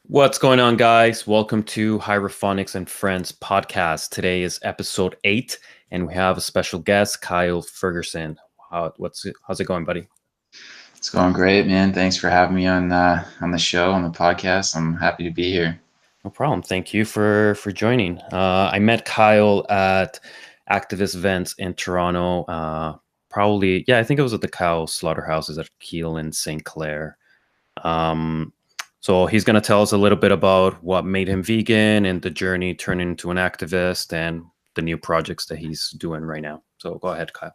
What's going on, guys? Welcome to Phonics and Friends podcast. Today is episode 8, and we have a special guest, Kyle Ferguson. How's it going, buddy? It's going great, man. Thanks for having me on the show, on the podcast. I'm happy to be here. No problem. Thank you for joining. I met Kyle at activist events in Toronto. Probably, yeah, I think it was at the cow slaughterhouses at Keele and St. Clair. Um, so he's going to tell us a little bit about what made him vegan and the journey turning into an activist and the new projects that he's doing right now. So go ahead, Kyle.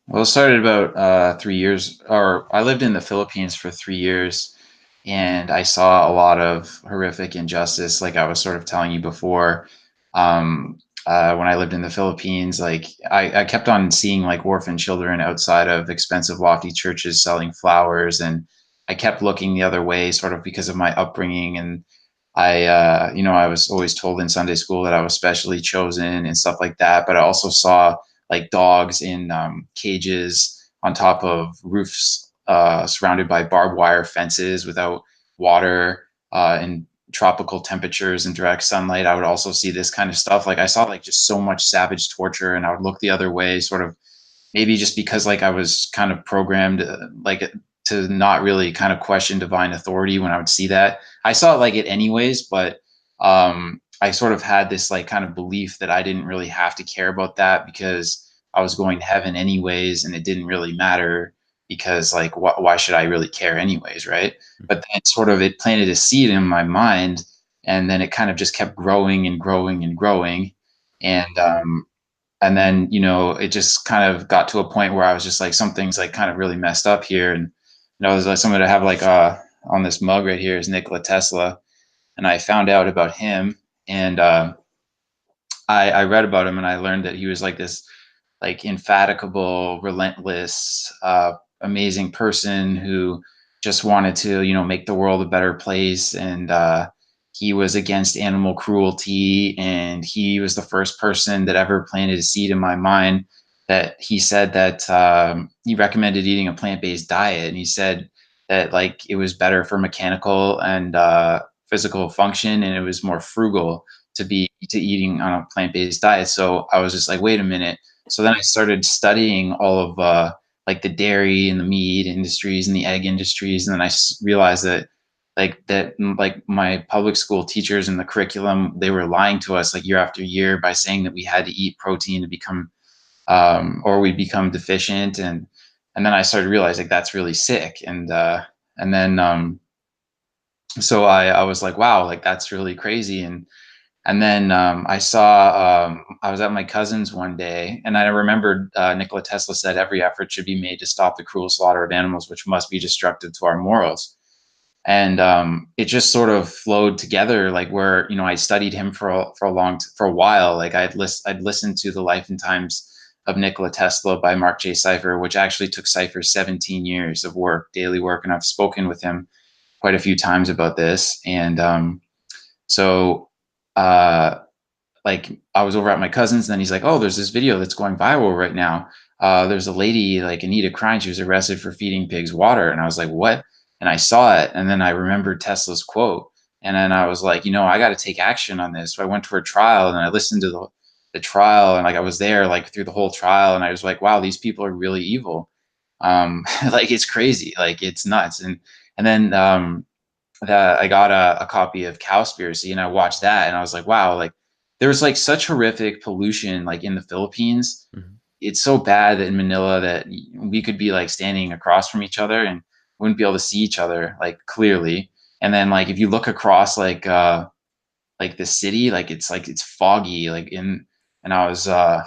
Well, it started about 3 years, or I lived in the Philippines for 3 years, and I saw a lot of horrific injustice, like I was sort of telling you before. When I lived in the Philippines, like I kept on seeing like orphan children outside of expensive, lofty churches selling flowers, and I kept looking the other way, sort of because of my upbringing. And I was always told in Sunday school that I was specially chosen and stuff like that. But I also saw like dogs in cages on top of roofs, surrounded by barbed wire fences without water, in tropical temperatures and direct sunlight. I would also see this kind of stuff. Like I saw like just so much savage torture, and I would look the other way, sort of maybe just because like I was kind of programmed like to not really kind of question divine authority when I would see that. I saw it like it anyways, but I sort of had this like kind of belief that I didn't really have to care about that because I was going to heaven anyways, and it didn't really matter because like why should I really care anyways, right? But then sort of it planted a seed in my mind, and then it kind of just kept growing and growing and growing, and then it just kind of got to a point where I was just like, something's like kind of really messed up here. And there's like something to have like on this mug right here is Nikola Tesla, and I found out about him, and I read about him, and I learned that he was like this like infatigable, relentless, amazing person who just wanted to make the world a better place. And he was against animal cruelty, and he was the first person that ever planted a seed in my mind. That he said that he recommended eating a plant-based diet, and he said that like it was better for mechanical and physical function, and it was more frugal to eating on a plant-based diet. So I was just like, wait a minute. So then I started studying all of like the dairy and the meat industries and the egg industries, and then realized that like my public school teachers in the curriculum, they were lying to us like year after year by saying that we had to eat protein to become or we become deficient. And then I started realizing like that's really sick. And then so I was like, wow, like that's really crazy. And then I saw, I was at my cousin's one day, and I remembered Nikola Tesla said every effort should be made to stop the cruel slaughter of animals, which must be destructive to our morals. And it just sort of flowed together, like where I studied him for a while. Like I'd listened to the Life and Times of Nikola Tesla by Mark J. Cypher, which actually took Cypher 17 years of work, daily work, and I've spoken with him quite a few times about this. And so uh, like I was over at my cousin's, and then he's like, "Oh, there's this video that's going viral right now. There's a lady like Anita crying. She was arrested for feeding pigs water." And I was like, "What?" And I saw it, and then I remembered Tesla's quote, and then I was like, I got to take action on this. So I went to her trial, and I listened to the trial, and like I was there like through the whole trial, and I was like, "Wow, these people are really evil. Like it's crazy, like it's nuts." And then that I got a copy of Cowspiracy, and I watched that, and I was like, wow, like there's like such horrific pollution like in the Philippines. Mhm. It's so bad that in Manila that we could be like standing across from each other and wouldn't be able to see each other like clearly. And then like if you look across like the city, like it's foggy, like in and I saw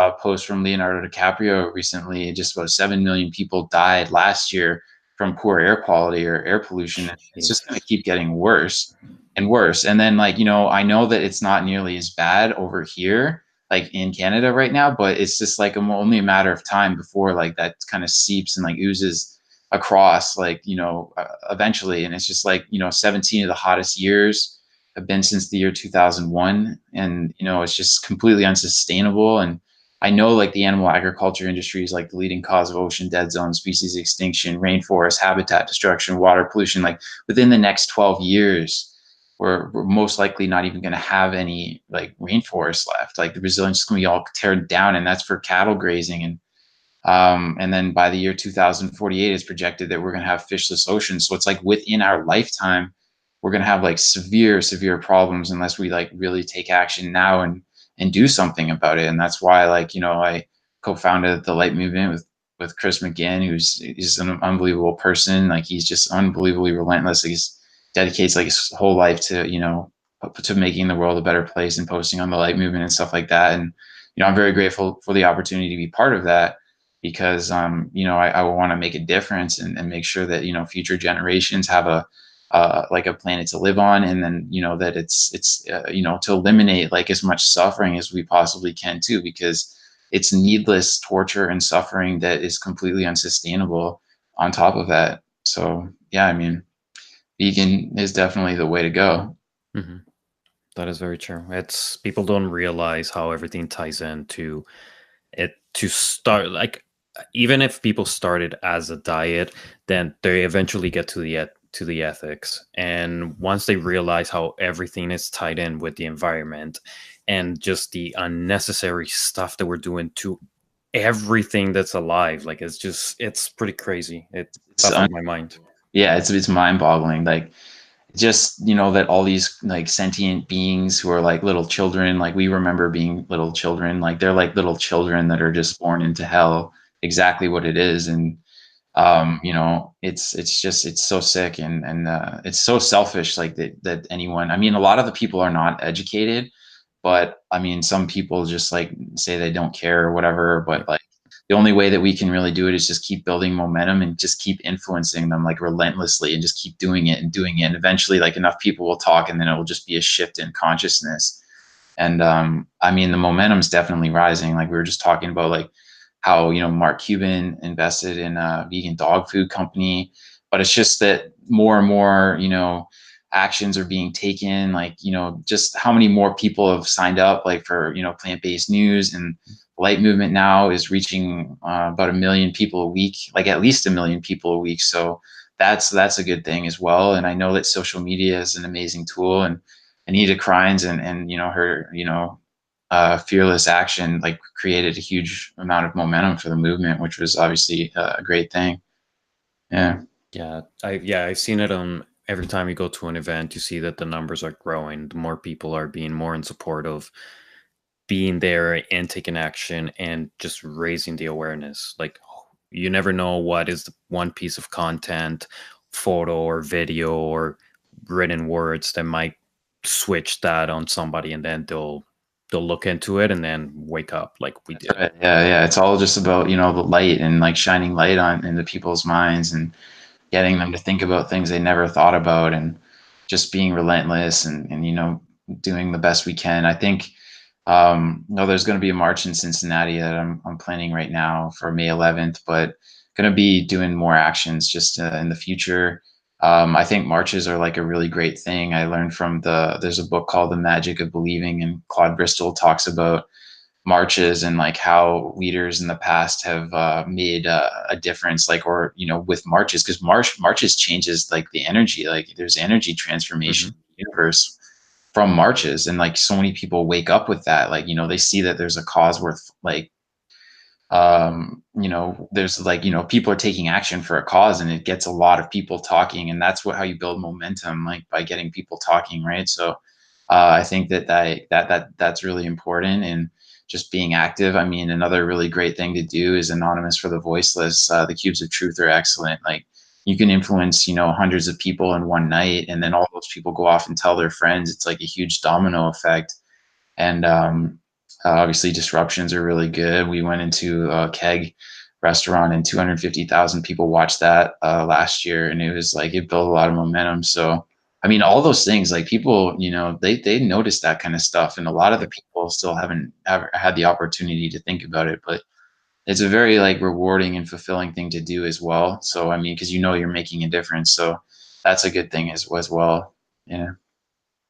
a post from Leonardo DiCaprio recently. Just about 7 million people died last year from poor air quality or air pollution. And it's just going to Jesus. keep getting worse and worse. And then like I know that it's not nearly as bad over here like in Canada right now, but it's just like only a matter of time before like that kind of seeps and like oozes across like eventually. And it's just like 17 of the hottest years have been since the year 2001. And it's just completely unsustainable. And I know like the animal agriculture industry is like the leading cause of ocean dead zone, species extinction, rainforest, habitat destruction, water pollution. Like within the next 12 years, we're most likely not even going to have any like rainforest left. Like the Brazilians just going to be all teared down, and that's for cattle grazing. And then by the year 2048, it's projected that we're going to have fishless oceans. So it's like within our lifetime, we're going to have like severe, severe problems unless we like really take action now and do something about it. And that's why, like, you know, I co-founded the Light Movement with Chris McGinn, he's an unbelievable person. Like he's just unbelievably relentless. He's dedicates like his whole life to, you know, to making the world a better place and posting on the Light Movement and stuff like that. And, you know, I'm very grateful for the opportunity to be part of that because you know, I want to make a difference and make sure that, you know, future generations have a like a planet to live on, and then, you know, that it's you know, to eliminate like as much suffering as we possibly can too, because it's needless torture and suffering that is completely unsustainable on top of that. So yeah, I mean, vegan is definitely the way to go. Hmm. That is very true. It's people don't realize how everything ties into it to start. Like even if people started as a diet, then they eventually get to to the ethics. And once they realize how everything is tied in with the environment and just the unnecessary stuff that we're doing to everything that's alive, like it's pretty crazy. It It's baffles my mind. yeah, it's mind boggling. Like just, you know, that all these like sentient beings who are like little children, like we remember being little children, like they're like little children that are just born into hell, exactly what it is. And you know, it's just it's so sick, and it's so selfish, like that anyone, I mean, a lot of the people are not educated, but I mean, some people just like say they don't care or whatever, but like the only way that we can really do it is just keep building momentum and just keep influencing them like relentlessly and just keep doing it and doing it. And eventually like enough people will talk, and then it will just be a shift in consciousness. And I mean, the momentum's definitely rising. Like we were just talking about, like how, you know, Mark Cuban invested in a vegan dog food company, but it's just that more and more, you know, actions are being taken. Like, you know, just how many more people have signed up, like for, you know, plant-based news, and Light Movement now is reaching about 1 million people a week, like at least 1 million people a week. So that's a good thing as well. And I know that social media is an amazing tool, and Anita Krines and you know, her, you know, fearless action like created a huge amount of momentum for the movement, which was obviously a great thing. Yeah. I've seen it on every time you go to an event, you see that the numbers are growing. The more people are being more in support of being there and taking action and just raising the awareness. Like you never know what is the one piece of content, photo or video or written words that might switch that on somebody, and then they'll look into it and then wake up like we That's did. right. Yeah, yeah. It's all just about, you know, the light and like shining light on into people's minds and getting them to think about things they never thought about, and just being relentless and you know, doing the best we can. I think no, there's going to be a march in Cincinnati that I'm planning right now for May 11th, but going to be doing more actions just in the future. I think marches are like a really great thing. I learned from there's a book called The Magic of Believing, and Claude Bristol talks about marches and like how leaders in the past have made a difference, like, or, you know, with marches, because marches changes like the energy, like there's energy transformation Hmm. in the universe from marches, and like so many people wake up with that, like, you know, they see that there's a cause worth like you know, there's like, you know, people are taking action for a cause, and it gets a lot of people talking, and that's how you build momentum, like by getting people talking, right? So I think that's really important, and just being active. I mean, another really great thing to do is Anonymous for the Voiceless. The Cubes of Truth are excellent. Like you can influence, you know, hundreds of people in one night, and then all those people go off and tell their friends. It's like a huge domino effect. And obviously disruptions are really good. We went into a keg restaurant, and 250,000 people watched that last year, and it was like it built a lot of momentum. So I mean, all those things, like people, you know, they notice that kind of stuff, and a lot of the Yep. people still haven't ever had the opportunity to think about it, but it's a very like rewarding and fulfilling thing to do as well. So I mean, because you know you're making a difference, so that's a good thing as well. Yeah.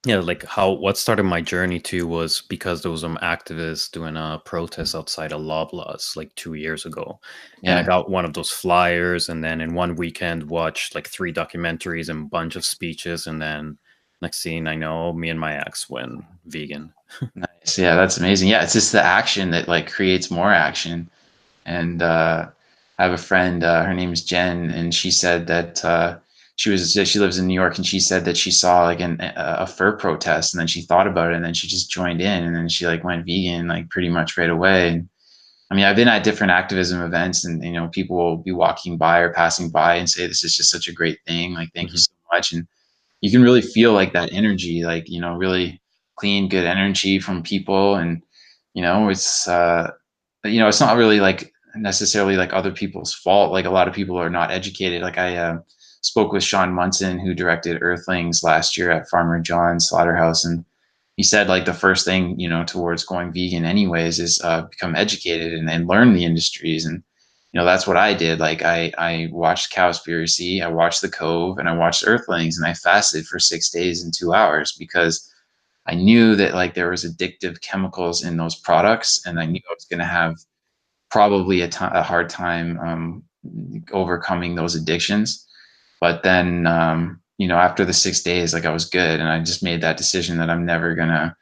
Yeah, like how what started my journey too was because there was some activists doing a protest outside of Loblaws like 2 years ago. And I Yeah. got one of those flyers and then in one weekend watched like three documentaries and a bunch of speeches and then next thing I know, me and my ex went vegan. Nice. Yeah, that's amazing. Yeah, it's just the action that like creates more action. And I have a friend, her name's Jen, and she said that she lives in New York, and she said that she saw like a fur protest, and then she thought about it, and then she just joined in, and then she like went vegan like pretty much right away. And I mean, I've been at different activism events, and people will be walking by or passing by and say, "This is just such a great thing. Like, thank you Hmm. so much." And you can really feel like that energy, like, really clean, good energy from people. And, it's, it's not really like necessarily like other people's fault. Like a lot of people are not educated. Like I spoke with Sean Munson, who directed Earthlings last year at Farmer John's Slaughterhouse. And he said like the first thing, towards going vegan anyways is become educated and learn the industries. And that's what I did. Like I watched Cowspiracy, I watched The Cove, and I watched Earthlings, and I fasted for 6 days and 2 hours because I knew that like there was addictive chemicals in those products, and I knew I was going to have probably a hard time overcoming those addictions. But then, after the 6 days, like I was good, and I just made that decision that I'm never gonna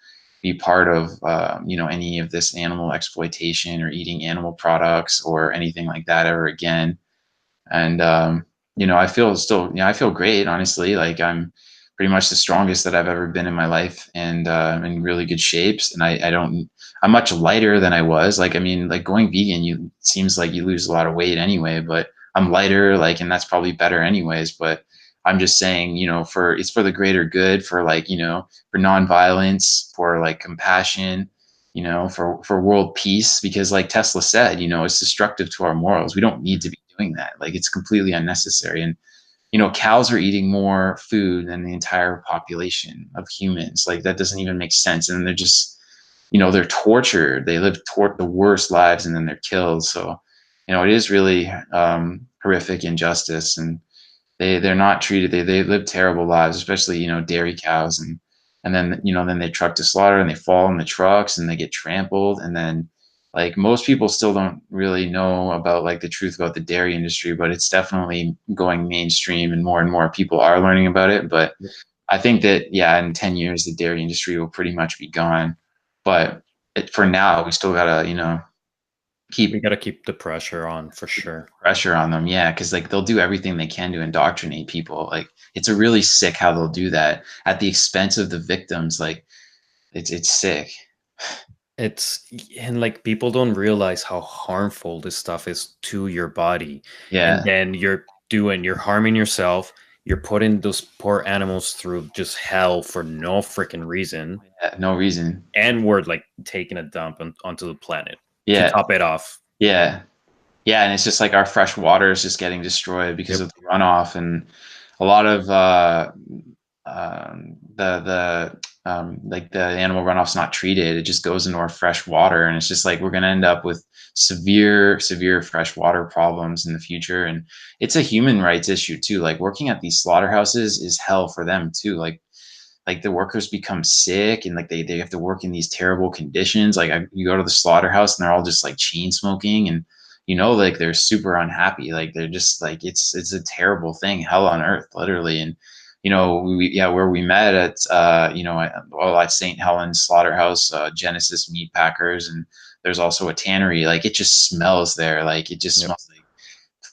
be part of, any of this animal exploitation or eating animal products or anything like that ever again. And I feel still, I feel great, honestly. Like I'm pretty much the strongest that I've ever been in my life, and in really good shapes. And I don't, I'm much lighter than I was. Like I mean, like going vegan, you seems like you lose a lot of weight anyway, but I'm lighter, like, and that's probably better anyways. But I'm just saying, for it's for the greater good, for like, for nonviolence, for like compassion, for world peace, because like Tesla said, it's destructive to our morals. We don't need to be doing that. Like it's completely unnecessary. And cows are eating more food than the entire population of humans. Like that doesn't even make sense. And they're just, they're tortured. They live the worst lives, and then they're killed. So, it is really horrific injustice. And they're not treated. They live terrible lives, especially dairy cows. And then then they truck to slaughter, and they fall in the trucks, and they get trampled. And then like most people still don't really know about like the truth about the dairy industry, but it's definitely going mainstream, and more people are learning about it. But I think that, yeah, in 10 years the dairy industry will pretty much be gone. But for now we still gotta We keep got to keep the pressure on for sure. pressure on them. Yeah, because like they'll do everything they can to indoctrinate people. Like it's a really sick how they'll do that at the expense of the victims. Like it's sick. It's and like people don't realize how harmful this stuff is to your body. And Yeah, then you're harming yourself. You're putting those poor animals through just hell for no freaking reason. yeah, no reason. And we're like taking a dump onto the planet to Yeah, top it off. yeah, yeah, and it's just like our fresh water is just getting destroyed because Yep. of the runoff. And a lot of like the animal runoff's not treated. It just goes into our fresh water, and it's just like we're gonna end up with severe freshwater problems in the future. And it's a human rights issue too. Like working at these slaughterhouses is hell for them too. Like the workers become sick, and like they have to work in these terrible conditions. Like you go to the slaughterhouse, and they're all just like chain smoking, and like they're super unhappy. Like they're just like it's a terrible thing, hell on earth, literally. And where we met at at St. Helens Slaughterhouse, Genesis Meat Packers, and there's also a tannery. Like it just smells there. Like it just Yep. smells like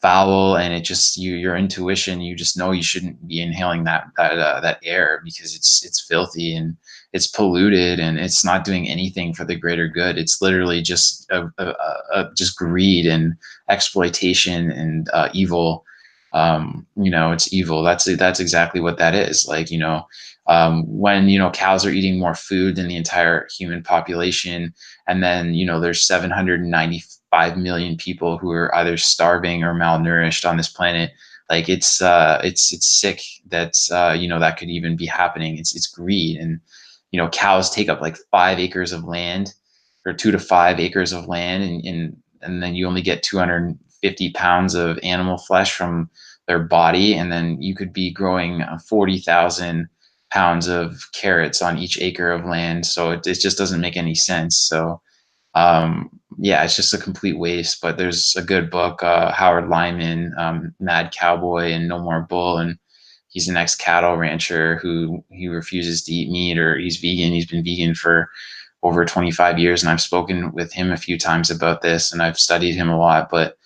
foul, and it just your intuition, you just know you shouldn't be inhaling that air because it's filthy, and it's polluted, and it's not doing anything for the greater good. It's literally just just greed and exploitation and evil. It's evil. That's exactly what that is. Like when cows are eating more food than the entire human population, and then there's 795 million people who are either starving or malnourished on this planet. Like it's sick that that could even be happening. It's greed. And cows take up like 5 acres of land, or 2 to 5 acres of land, and then you only get 250 pounds of animal flesh from their body, and then you could be growing 40,000 pounds of carrots on each acre of land. So it just doesn't make any sense. So yeah, it's just a complete waste. But there's a good book, Howard Lyman, Mad Cowboy and No More Bull, and he's an ex-cattle rancher who he refuses to eat meat, or he's vegan. He's been vegan for over 25 years, and I've spoken with him a few times about this, and I've studied him a lot. But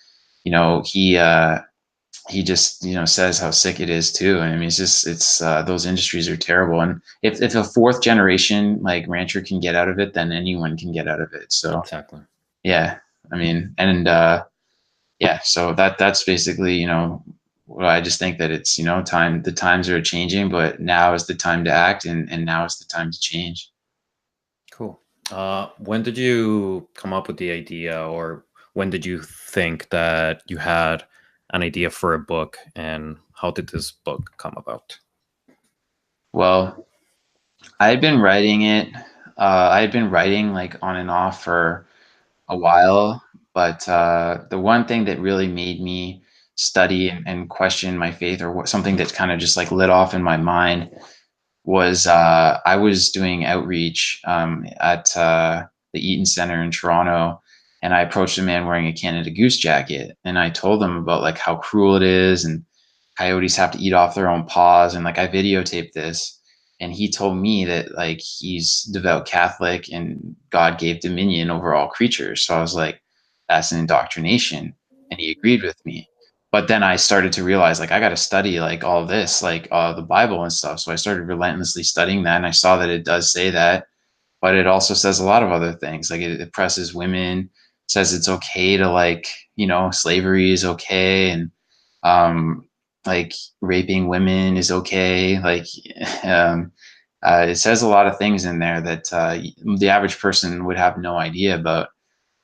he just says how sick it is too. And I mean, it's those industries are terrible. And if a fourth generation like rancher can get out of it, then anyone can get out of it. So Exactly. yeah, I mean, and yeah, so that's basically, well, I just think that it's, the times are changing, but now is the time to act, and now is the time to change. Cool. When did you come up with the idea, or when did you think that you had an idea for a book, and how did this book come about? Well, I had been writing it. I had been writing like on and off for a while, but the one thing that really made me study and question my faith, or something that kind of just like lit off in my mind, was I was doing outreach at the Eaton Center in Toronto, and I approached a man wearing a Canada Goose jacket, and I told him about like how cruel it is, and coyotes have to eat off their own paws, and like I videotaped this, and he told me that like he's devout Catholic and God gave dominion over all creatures. So I was like, that's an indoctrination, and he agreed with me. But then I started to realize like I got to study like all this, like the Bible and stuff. So I started relentlessly studying that, and I saw that it does say that, but it also says a lot of other things. Like it oppresses women, says it's okay to like, slavery is okay, and um, like raping women is okay. Like um, it says a lot of things in there that the average person would have no idea about.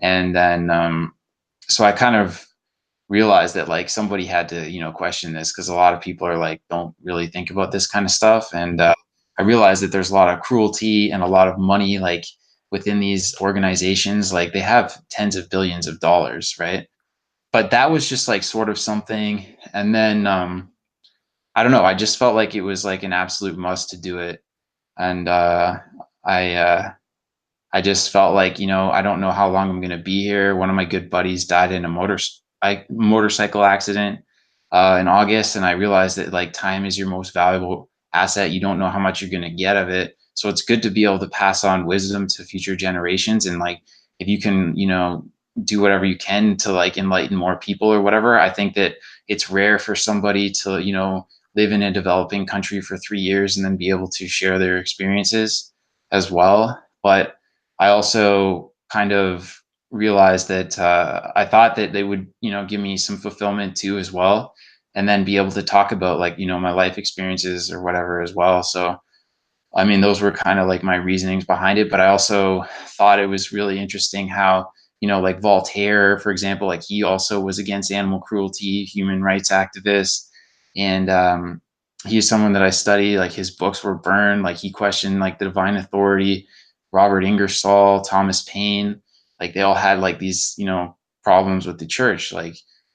And then so I kind of realized that like somebody had to question this, because a lot of people are like don't really think about this kind of stuff. And I realized that there's a lot of cruelty and a lot of money like within these organizations. Like they have tens of billions of dollars, right? But that was just like sort of something. And then I don't know, I just felt like it was like an absolute must to do it. And I I just felt like, I don't know how long I'm going to be here. One of my good buddies died in a motorcycle accident in August, and I realized that like time is your most valuable asset. You don't know how much you're going to get of it, so it's good to be able to pass on wisdom to future generations. And like, if you can, do whatever you can to like enlighten more people or whatever. I think that it's rare for somebody to, live in a developing country for 3 years and then be able to share their experiences as well. But I also kind of realized that I thought that they would, give me some fulfillment too as well, and then be able to talk about like, my life experiences or whatever as well. So, I mean, those were kind of like my reasonings behind it. But I also thought it was really interesting how, like Voltaire, for example, like he also was against animal cruelty, human rights activist. And he's someone that I study. Like his books were burned. Like he questioned like the divine authority. Robert Ingersoll, Thomas Paine, like they all had like these, problems with the church. Like,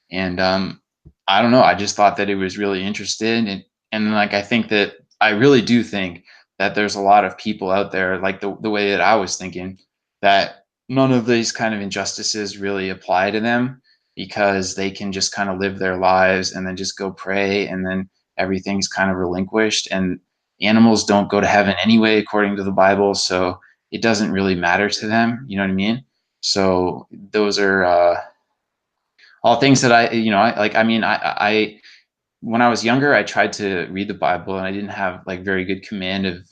and I don't know. I just thought that it was really interesting. And like, I think that I really do think that there's a lot of people out there, like the way that I was thinking, that none of these kind of injustices really apply to them, because they can just kind of live their lives and then just go pray, and then everything's kind of relinquished. And animals don't go to heaven anyway, according to the Bible. So it doesn't really matter to them. You know what I mean? So those are all things that I like. I mean, I when I was younger, I tried to read the Bible, and I didn't have like very good command of,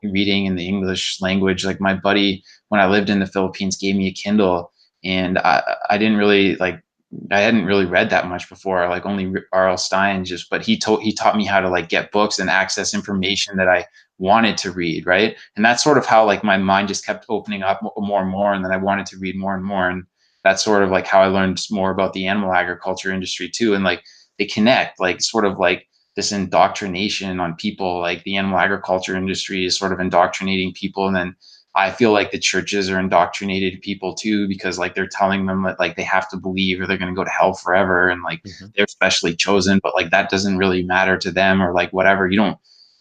reading in the English language. Like my buddy, when I lived in the Philippines, gave me a Kindle, and I didn't really like, I hadn't really read that much before, like only R.L. Stein just, but he taught me how to like get books and access information that I wanted to read. Right. And that's sort of how like my mind just kept opening up more and more. And then I wanted to read more and more. And that's sort of like how I learned more about the animal agriculture industry too. And like, they connect, like sort of like this indoctrination on people. Like the animal agriculture industry is sort of indoctrinating people, and then I feel like the churches are indoctrinated people too, because like they're telling them that like they have to believe or they're going to go to hell forever, and like Mhm. they're specially chosen, but like that doesn't really matter to them, or like whatever. You don't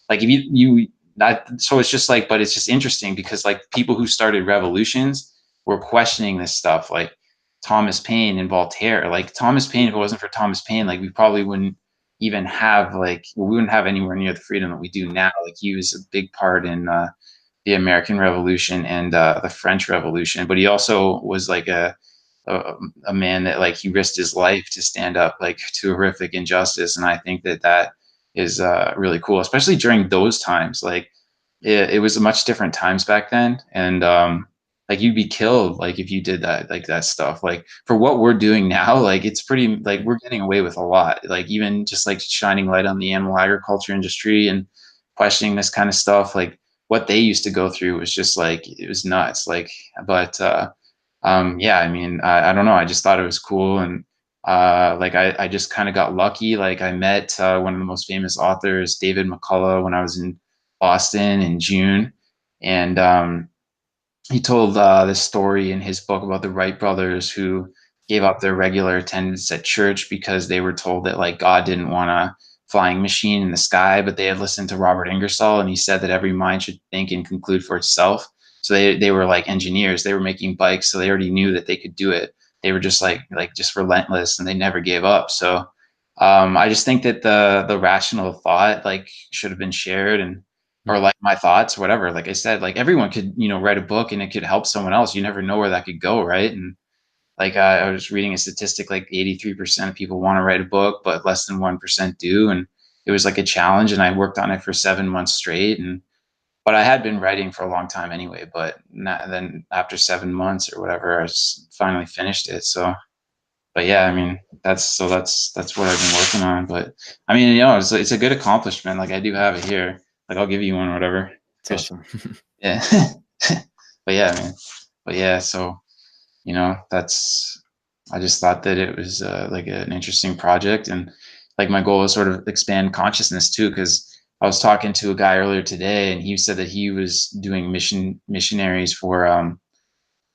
like, if you that, so it's just like, but it's just interesting because like people who started revolutions were questioning this stuff, like Thomas Paine and Voltaire. Like Thomas Paine, if it wasn't for Thomas Paine, like we probably wouldn't even have like, well, we wouldn't have anywhere near the freedom that we do now. Like he was a big part in the American Revolution and the French Revolution, but he also was like a, a man that like he risked his life to stand up like to horrific injustice, and I think that that is really cool, especially during those times. Like it was a much different times back then, and like you'd be killed like if you did that, like that stuff. Like for what we're doing now, like it's pretty, like we're getting away with a lot. Like even just like shining light on the animal agriculture industry and questioning this kind of stuff. Like what they used to go through was just like it was nuts. Like, but yeah, I mean, I don't know. I just thought it was cool, and like I just kind of got lucky. Like I met one of the most famous authors, David McCullough, when I was in Boston in June, and he told this story in his book about the Wright brothers who gave up their regular attendance at church because they were told that like God didn't want a flying machine in the sky, but they had listened to Robert Ingersoll, and he said that every mind should think and conclude for itself. So they were like engineers. They were making bikes, so they already knew that they could do it. They were just like just relentless, and they never gave up. So I just think that the rational thought like should have been shared, and or like my thoughts, whatever. Like I said, like everyone could, you know, write a book and it could help someone else. You never know where that could go, right? And like I was reading a statistic, like 83% of people want to write a book, but less than 1% do. And it was like a challenge, and I worked on it for 7 months straight. And but I had been writing for a long time anyway. But not, then after 7 months or whatever, finally finished it. So but yeah, I mean, that's what I've been working on. But I mean, you know, it's a good accomplishment. Like I do have it here. Like I'll give you one, or whatever. It's awesome. Yeah. But yeah, man. But yeah, so you know, that's I just thought that it was like an interesting project, and like my goal is sort of expand consciousness too, because I was talking to a guy earlier today, and he said that he was doing missionaries for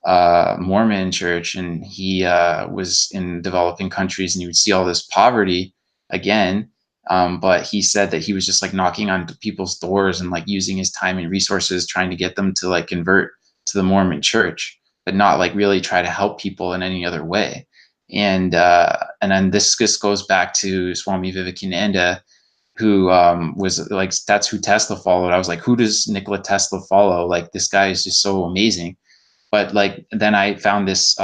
Mormon church, and he was in developing countries, and you would see all this poverty again. But he said that he was just like knocking on people's doors and like using his time and resources trying to get them to like convert to the Mormon church, but not like really try to help people in any other way. And then this just goes back to Swami Vivekananda, who was like, that's who Tesla followed. I was like, who does Nikola Tesla follow? Like this guy is just so amazing. But like then I found this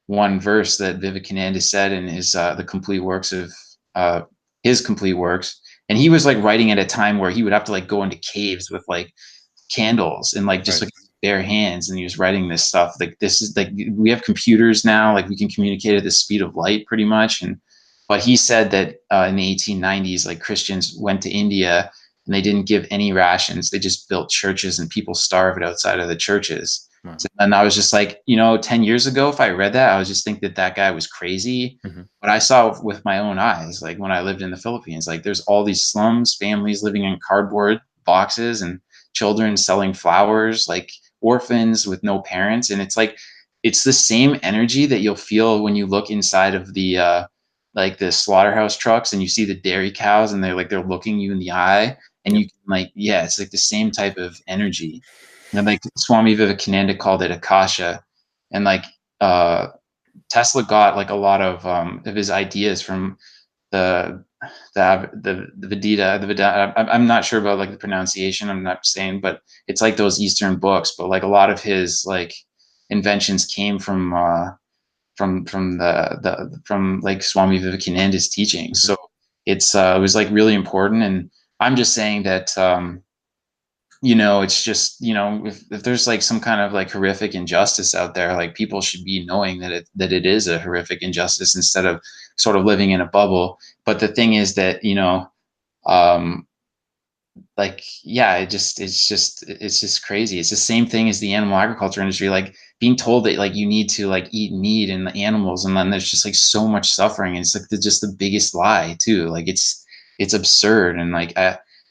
one verse that Vivekananda said in his the complete works of uh, his complete works, and he was like writing at a time where he would have to like go into caves with like candles and like just Right. like bare hands, and he was writing this stuff. Like this is like we have computers now, like we can communicate at the speed of light pretty much. And but he said that in the 1890s, like Christians went to India and they didn't give any rations. They just built churches, and people starved outside of the churches. Wow. So, and I was just like, you know, 10 years ago, if I read that, I was just think that that guy was crazy. Hmm. But I saw with my own eyes, like when I lived in the Philippines, like there's all these slums, families living in cardboard boxes, and children selling flowers, like orphans with no parents. And it's like, it's the same energy that you'll feel when you look inside of the, like the slaughterhouse trucks, and you see the dairy cows, and they're looking you in the eye, and Yep. you can like, yeah, it's like the same type of energy. And like Swami Vivekananda called it Akasha. And like uh, Tesla got like a lot of his ideas from the the Vedita, the Vedanta. I'm not sure about like the pronunciation. I'm not saying, but it's like those Eastern books. But like a lot of his like inventions came from from like Swami Vivekananda's teachings. Hmm. So it was like really important. And I'm just saying that you know, it's just, you know, if there's like some kind of like horrific injustice out there, like people should be knowing that it is a horrific injustice instead of sort of living in a bubble. But the thing is that, you know, um, like yeah, it's just crazy. It's the same thing as the animal agriculture industry, like being told that like you need to like eat meat and the animals, and then there's just like so much suffering, and it's like just the biggest lie too. Like it's absurd. And like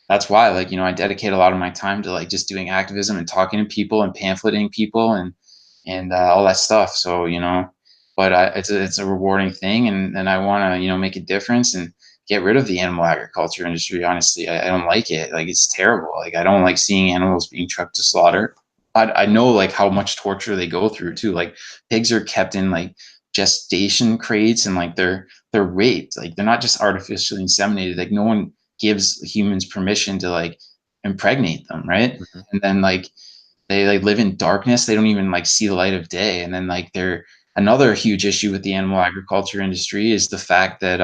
that's why, like, you know, I dedicate a lot of my time to like just doing activism and talking to people and pamphleting people and all that stuff. So you know, but it's a rewarding thing, and I want to, you know, make a difference and get rid of the animal agriculture industry. Honestly, I don't like it. Like, it's terrible. Like, I don't like seeing animals being trucked to slaughter. I know like how much torture they go through too. Like, pigs are kept in like gestation crates, and like they're raped. Like, they're not just artificially inseminated. Like, no one gives humans permission to like impregnate them, right? Mhm. And then like they like live in darkness. They don't even like see the light of day. And then like they're another huge issue with the animal agriculture industry is the fact that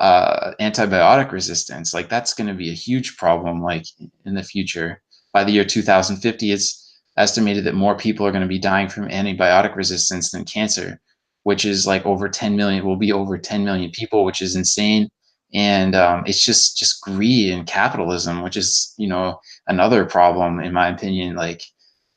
antibiotic resistance. Like, that's going to be a huge problem. Like, in the future, by the year 2050, it's estimated that more people are going to be dying from antibiotic resistance than cancer, which is like over 10 million. Will be over 10 million people, which is insane. And it's just greed and capitalism, which is another problem in my opinion. Like,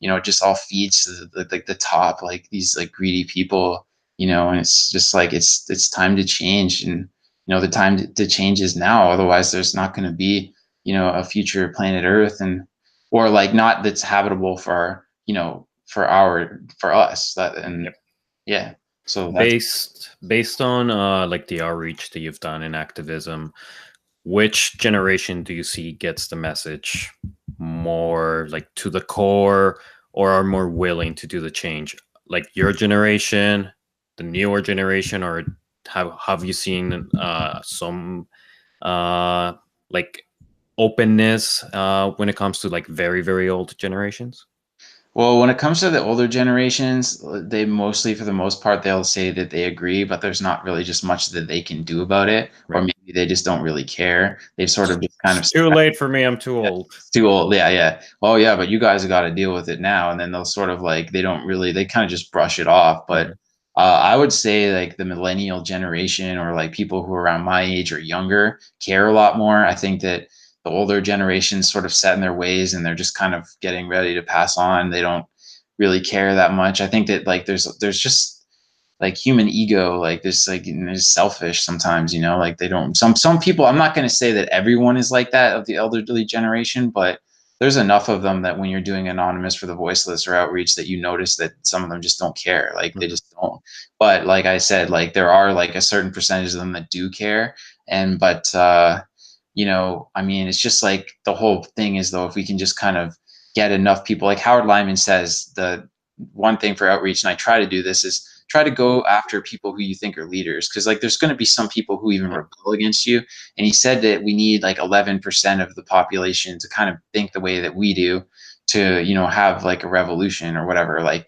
it just all feeds to the top, like these like greedy people. And it's just like it's time to change. And the time to change is now. Otherwise, there's not going to be, a future planet Earth, and or like not that's habitable for, for us. That and Yep. yeah. So that's Based on like the outreach that you've done in activism, which generation do you see gets the message more like to the core, or are more willing to do the change? Like your generation, the newer generation, or have you seen some uh, like openness when it comes to like very very old generations? Well, when it comes to the older generations, they mostly, for the most part, they'll say that they agree, but there's not really just much that they can do about it, or Right. maybe they just don't really care. They've sort of just kind It's of too late for me. I'm too old. it's too old. Yeah, yeah. Oh, yeah, but you guys have got to deal with it now. And then they'll sort of like they don't really they kind of just brush it off. But Mhm. I would say like the millennial generation, or like people who are around my age or younger, care a lot more. I think that the older generations sort of set in their ways, and they're just kind of getting ready to pass on. They don't really care that much. I think that like there's just like human ego, like this, like is selfish sometimes, like they don't, some people, I'm not going to say that everyone is like that of the elderly generation, but there's enough of them that when you're doing anonymous for the voiceless or outreach, that you notice that some of them just don't care. Like, they Mhm. just don't. But like I said, like there are like a certain percentage of them that do care. And but I mean, it's just like the whole thing is, though, if we can just kind of get enough people, like Howard Lyman says, the one thing for outreach, and I try to do this, is try to go after people who you think are leaders, because like there's going to be some people who even Yep. rebel against you. And he said that we need like 11% of the population to kind of think the way that we do, to have like a revolution or whatever. Like,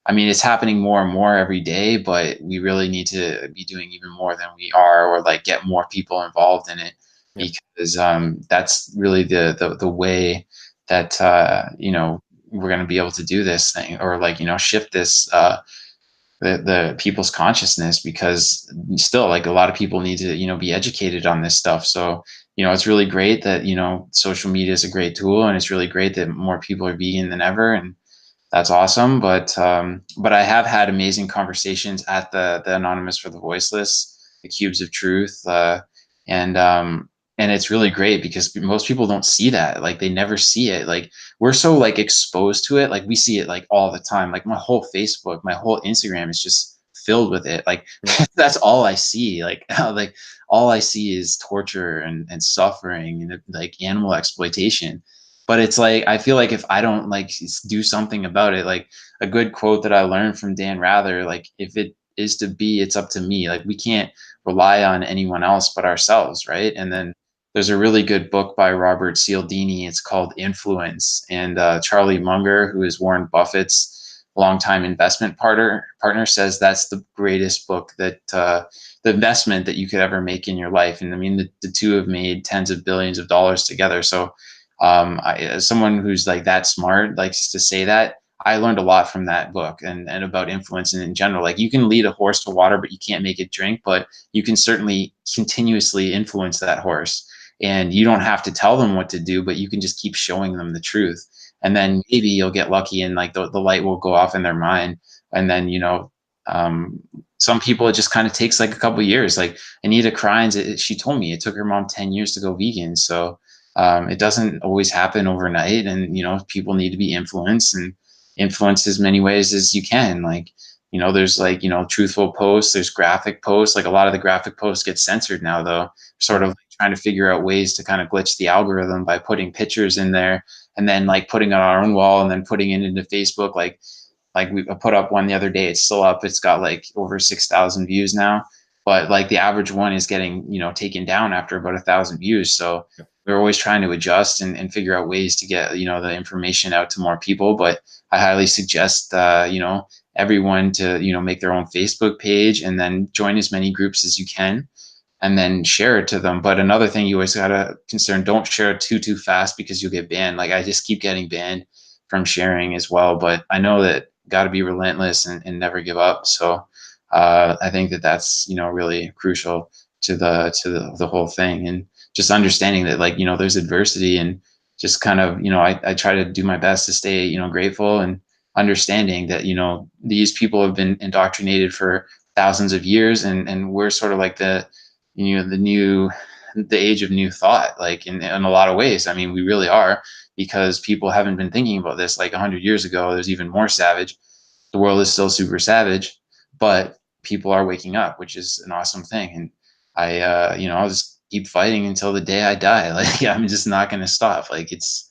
I mean, it's happening more and more every day, but we really need to be doing even more than we are, or like get more people involved in it, Yep. because that's really the way that we're going to be able to do this thing, or like shift this the people's consciousness, because still like a lot of people need to be educated on this stuff. So it's really great that social media is a great tool, and it's really great that more people are vegan than ever, and that's awesome. But I have had amazing conversations at the Anonymous for the Voiceless, the Cubes of Truth, and it's really great because most people don't see that. Like, they never see it. Like, we're so like exposed to it. Like, we see it like all the time. Like, my whole Facebook, my whole Instagram is just filled with it. Like, Yep. that's all I see. Like, like all I see is torture and suffering and like animal exploitation. But it's like, I feel like if I don't like do something about it, like a good quote that I learned from Dan Rather, like, if it is to be, it's up to me. Like, we can't rely on anyone else but ourselves, right? And then there's a really good book by Robert Cialdini. It's called Influence, and Charlie Munger, who is Warren Buffett's longtime investment partner, says that's the greatest book that the investment that you could ever make in your life. And I mean, the two have made tens of billions of dollars together. So as someone who's like that smart likes to say that, I learned a lot from that book, and about influence, and in general. Like, you can lead a horse to water, but you can't make it drink, but you can certainly continuously influence that horse. And you don't have to tell them what to do, but you can just keep showing them the truth. And then maybe you'll get lucky, and like the light will go off in their mind. And then, um, some people, it just kind of takes like a couple of years. Like Anita Krines, she told me it took her mom 10 years to go vegan. So it doesn't always happen overnight, and people need to be influenced, and influence as many ways as you can. Like, there's like, truthful posts, there's graphic posts. Like a lot of the graphic posts get censored now, though, sort Yep. of like trying to figure out ways to kind of glitch the algorithm by putting pictures in there and then like putting it on our own wall and then putting it into Facebook. Like we put up one the other day. It's still up. It's got like over 6,000 views now, but like the average one is getting, taken down after about 1,000 views. So Yep. we're always trying to adjust and figure out ways to get, the information out to more people. But I highly suggest, everyone to, make their own Facebook page and then join as many groups as you can and then share it to them. But another thing you always gotta concern, don't share it too fast because you'll get banned. Like I just keep getting banned from sharing as well. But I know that got to be relentless and never give up. So I think that that's really crucial to the whole thing, and just understanding that like there's adversity, and just kind of I try to do my best to stay grateful and understanding that these people have been indoctrinated for thousands of years, and we're sort of like the age of new thought, like in a lot of ways. I mean, we really are, because people haven't been thinking about this. Like 100 years ago, there's even more savage. The world is still super savage, but people are waking up, which is an awesome thing. And I'll just keep fighting until the day I die. Like I'm just not going to stop. Like it's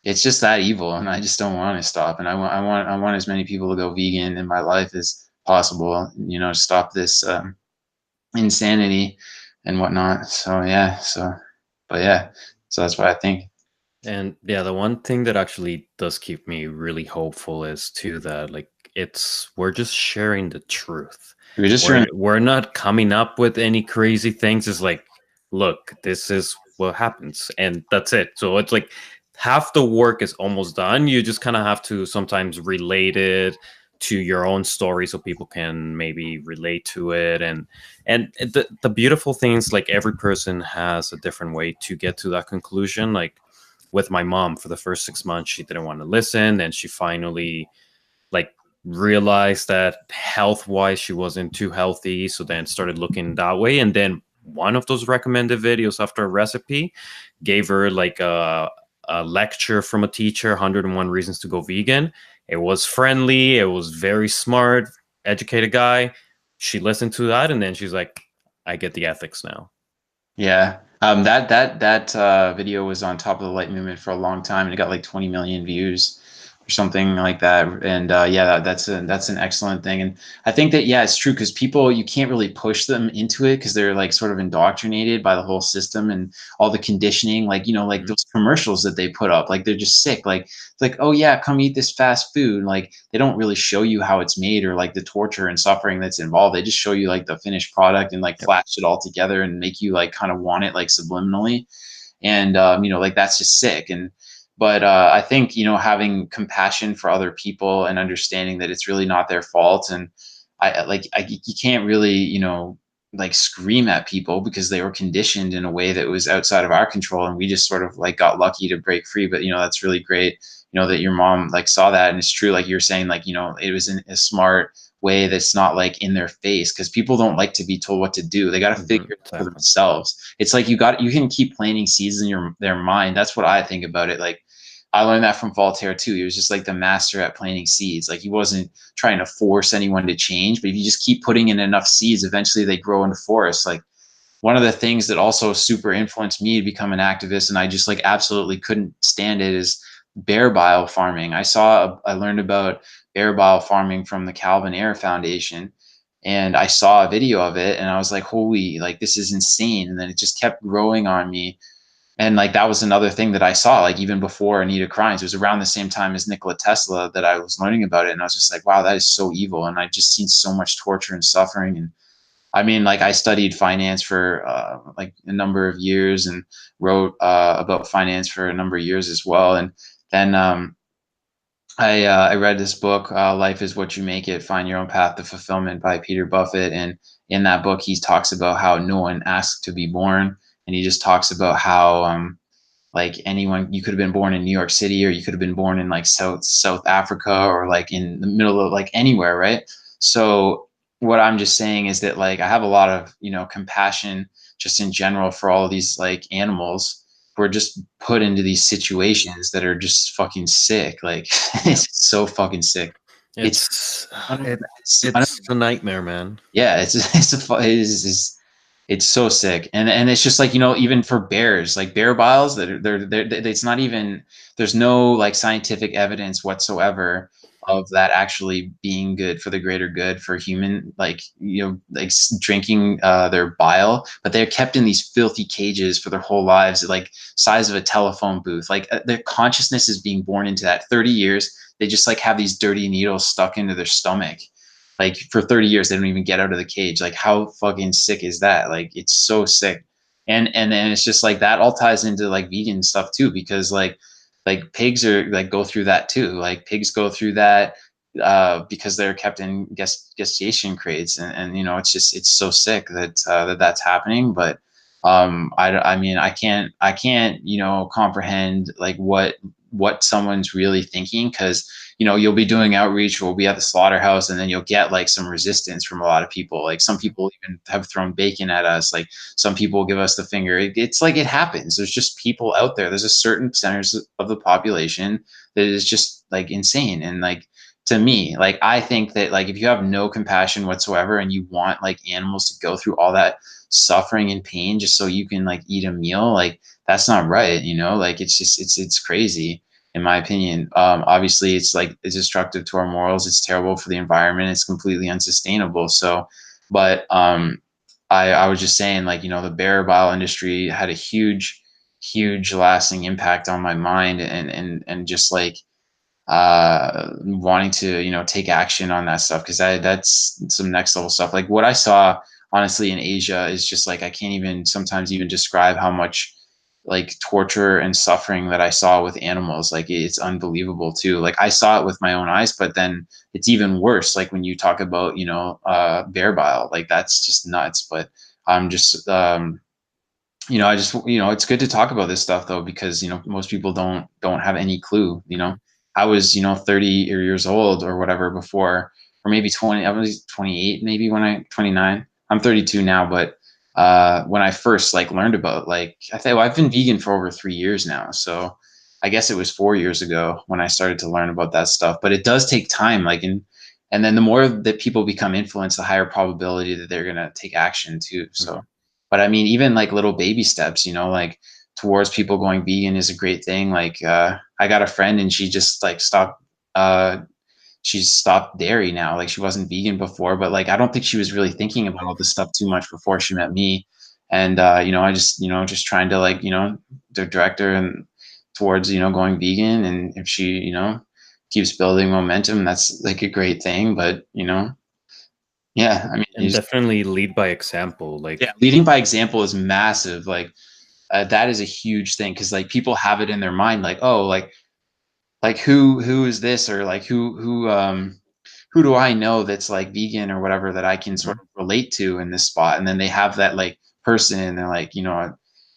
just that evil, and I just don't want to stop. And I want as many people to go vegan in my life as possible. Stop this insanity and whatnot. So yeah, but yeah, so that's what I think. And yeah, the one thing that actually does keep me really hopeful is too that like we're just sharing the truth. We're just trying. We're not coming up with any crazy things. It's like, look, this is what happens, and that's it. So it's like half the work is almost done. You just kind of have to sometimes relate it to your own story so people can maybe relate to it. And the beautiful thing is like every person has a different way to get to that conclusion. Like with my mom, for the first 6 months she didn't want to listen, and she finally like realized that health wise she wasn't too healthy, so then started looking that way. And then one of those recommended videos after a recipe gave her like a lecture from a teacher, 101 reasons to go vegan. It was friendly, it was very smart, educated guy. She listened to that, and then she's like, I get the ethics now. Yeah. That video was on top of the light movement for a long time, and it got like 20 million views or something like that. And yeah, that's an excellent thing. And I think that yeah, it's true, because people, you can't really push them into it because they're like sort of indoctrinated by the whole system and all the conditioning. Like like Mhm. those commercials that they put up, like they're just sick. Like it's like, oh yeah, come eat this fast food. Like they don't really show you how it's made or like the torture and suffering that's involved. They just show you like the finished product and like Yep. flash it all together and make you like kind of want it like subliminally. And like that's just sick. And but I think having compassion for other people and understanding that it's really not their fault. And you can't really like scream at people because they were conditioned in a way that was outside of our control, and we just sort of like got lucky to break free. But that's really great, that your mom like saw that. And it's true, like you're saying, like it was in a smart way that's not like in their face, because people don't like to be told what to do. They got to Mhm. figure it out for Exactly. themselves. It's like you can keep planting seeds in their mind. That's what I think about it. Like I learned that from Voltaire too. He was just like the master at planting seeds. Like he wasn't trying to force anyone to change, but if you just keep putting in enough seeds, eventually they grow into forests. Like one of the things that also super influenced me to become an activist, and I just like absolutely couldn't stand it, is bear bile farming. I learned about bear bile farming from the Calvin Air Foundation, and I saw a video of it and I was like, holy, like this is insane. And then it just kept growing on me. And like that was another thing that I saw, like even before Anita Krines. It was around the same time as Nikola Tesla that I was learning about it. And I was just like, wow, that is so evil. And I just seen so much torture and suffering. And I mean, like I studied finance for like a number of years and wrote about finance for a number of years as well. And then I read this book, Life is What You Make It, Find Your Own Path to Fulfillment by Peter Buffett. And in that book, he talks about how no one asked to be born. And he just talks about how like anyone, you could have been born in New York City, or you could have been born in like South Africa, or like in the middle of like anywhere, right? So what I'm just saying is that like I have a lot of compassion just in general for all of these like animals who are just put into these situations that are just fucking sick. Like Yeah. it's so fucking sick. It's It's it it's it's a nightmare, man. yeah, it's so sick, and it's just like even for bears, like bear biles, it's not even there's no like scientific evidence whatsoever of that actually being good for the greater good for human, like like drinking their bile, but they're kept in these filthy cages for their whole lives, like size of a telephone booth. Like their consciousness is being born into that. 30 years, they just like have these dirty needles stuck into their stomach like for 30 years they don't even get out of the cage. Like how fucking sick is that? Like it's so sick. And then it's just like that all ties into like vegan stuff too, because like pigs are like go through that too. Like pigs go through that because they're kept in gestation crates, and it's just it's so sick that that's happening. But I mean I can't comprehend like what someone's really thinking, because you'll be doing outreach, we'll be at the slaughterhouse, and then you'll get like some resistance from a lot of people. Like some people even have thrown bacon at us, like some people give us the finger. It's like it happens. There's just people out there. There's a certain percentage of the population that is just like insane. And like to me, like I think that like if you have no compassion whatsoever and you want like animals to go through all that suffering and pain just so you can like eat a meal, like that's not right. Like it's just it's crazy in my opinion. Obviously, it's like it's destructive to our morals. It's terrible for the environment. It's completely unsustainable. So, but I was just saying, like the bear bile industry had a huge lasting impact on my mind, and just like wanting to take action on that stuff, because that's some next level stuff. Like what I saw honestly in Asia is just like I can't even sometimes even describe how much like torture and suffering that I saw with animals. Like it's unbelievable too. Like I saw it with my own eyes, but then it's even worse. Like when you talk about bear bile, like that's just nuts. But I'm just I just it's good to talk about this stuff though, because most people don't have any clue. I was 30 years old or whatever before, or maybe 20. I was 28 maybe when I 29. I'm 32 now, but when I first like learned about, like I think, well, I've been vegan for over 3 years now, so I guess it was 4 years ago when I started to learn about that stuff. But it does take time, like, and then the more that people become influenced, the higher probability that they're gonna take action too. So, Mhm. but I mean, even like little baby steps, like towards people going vegan is a great thing. Like I got a friend and she just like stopped she's stopped dairy now. Like she wasn't vegan before, but like I don't think she was really thinking about all this stuff too much before she met me. And I just just trying to like direct her and towards going vegan. And if she keeps building momentum, that's like a great thing. But yeah, I mean, And definitely lead by example. yeah, Like, leading by example is massive. Like that is a huge thing, because like people have it in their mind, like, oh, like who is this, or like who do I know that's like vegan or whatever that I can sort mhm. of relate to in this spot. And then they have that like person, and they're like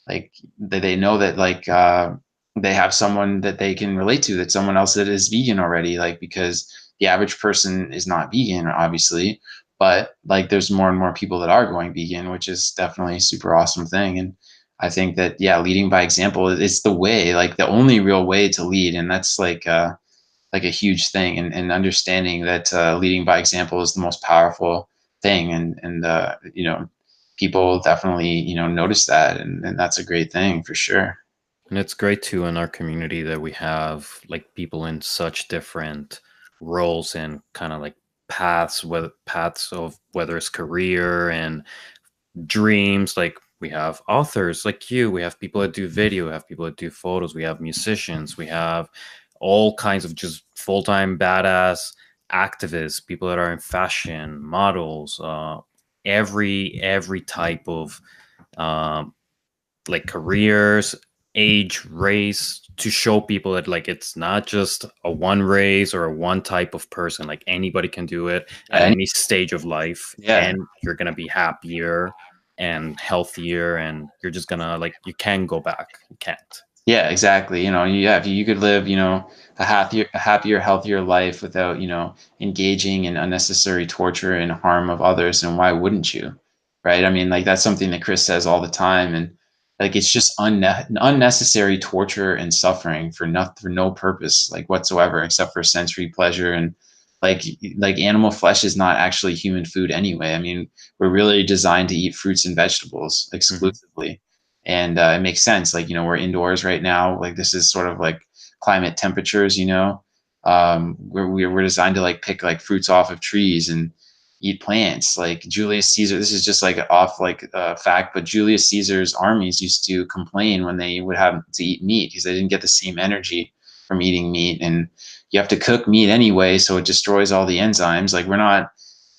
like they know that like they have someone that they can relate to, that someone else that is vegan already, like because the average person is not vegan obviously, but like there's more and more people that are going vegan, which is definitely a super awesome thing. And I think that yeah, leading by example is the way, like the only real way to lead. And that's like a huge thing, and understanding that leading by example is the most powerful thing. And people definitely notice that, and that's a great thing for sure. And it's great too in our community that we have like people in such different roles and kind of like paths of whether it's career and dreams. Like we have authors like you, we have people that do video, we have people that do photos, we have musicians, we have all kinds of just full-time badass activists, people that are in fashion, models, every type of um, like careers, age, race, to show people that like it's not just a one race or a one type of person. Like anybody can do it at Yeah, any stage of life, yeah, and you're gonna be happier and healthier, and you're just gonna like you can go back. You can't. yeah, exactly. Yeah, if you could live a happier, healthier life without engaging in unnecessary torture and harm of others, and why wouldn't you? Right? I mean, like that's something that Chris says all the time. And like it's just unnecessary torture and suffering for no purpose like whatsoever, except for sensory pleasure. And like animal flesh is not actually human food anyway. I mean, we're really designed to eat fruits and vegetables Hmm. exclusively. And it makes sense. Like, we're indoors right now. Like, this is sort of like climate temperatures, we're designed to like pick like fruits off of trees and eat plants. Like Julius Caesar, this is just like off like fact, but Julius Caesar's armies used to complain when they would have to eat meat because they didn't get the same energy from eating meat. And you have to cook meat anyway, so it destroys all the enzymes. Like, we're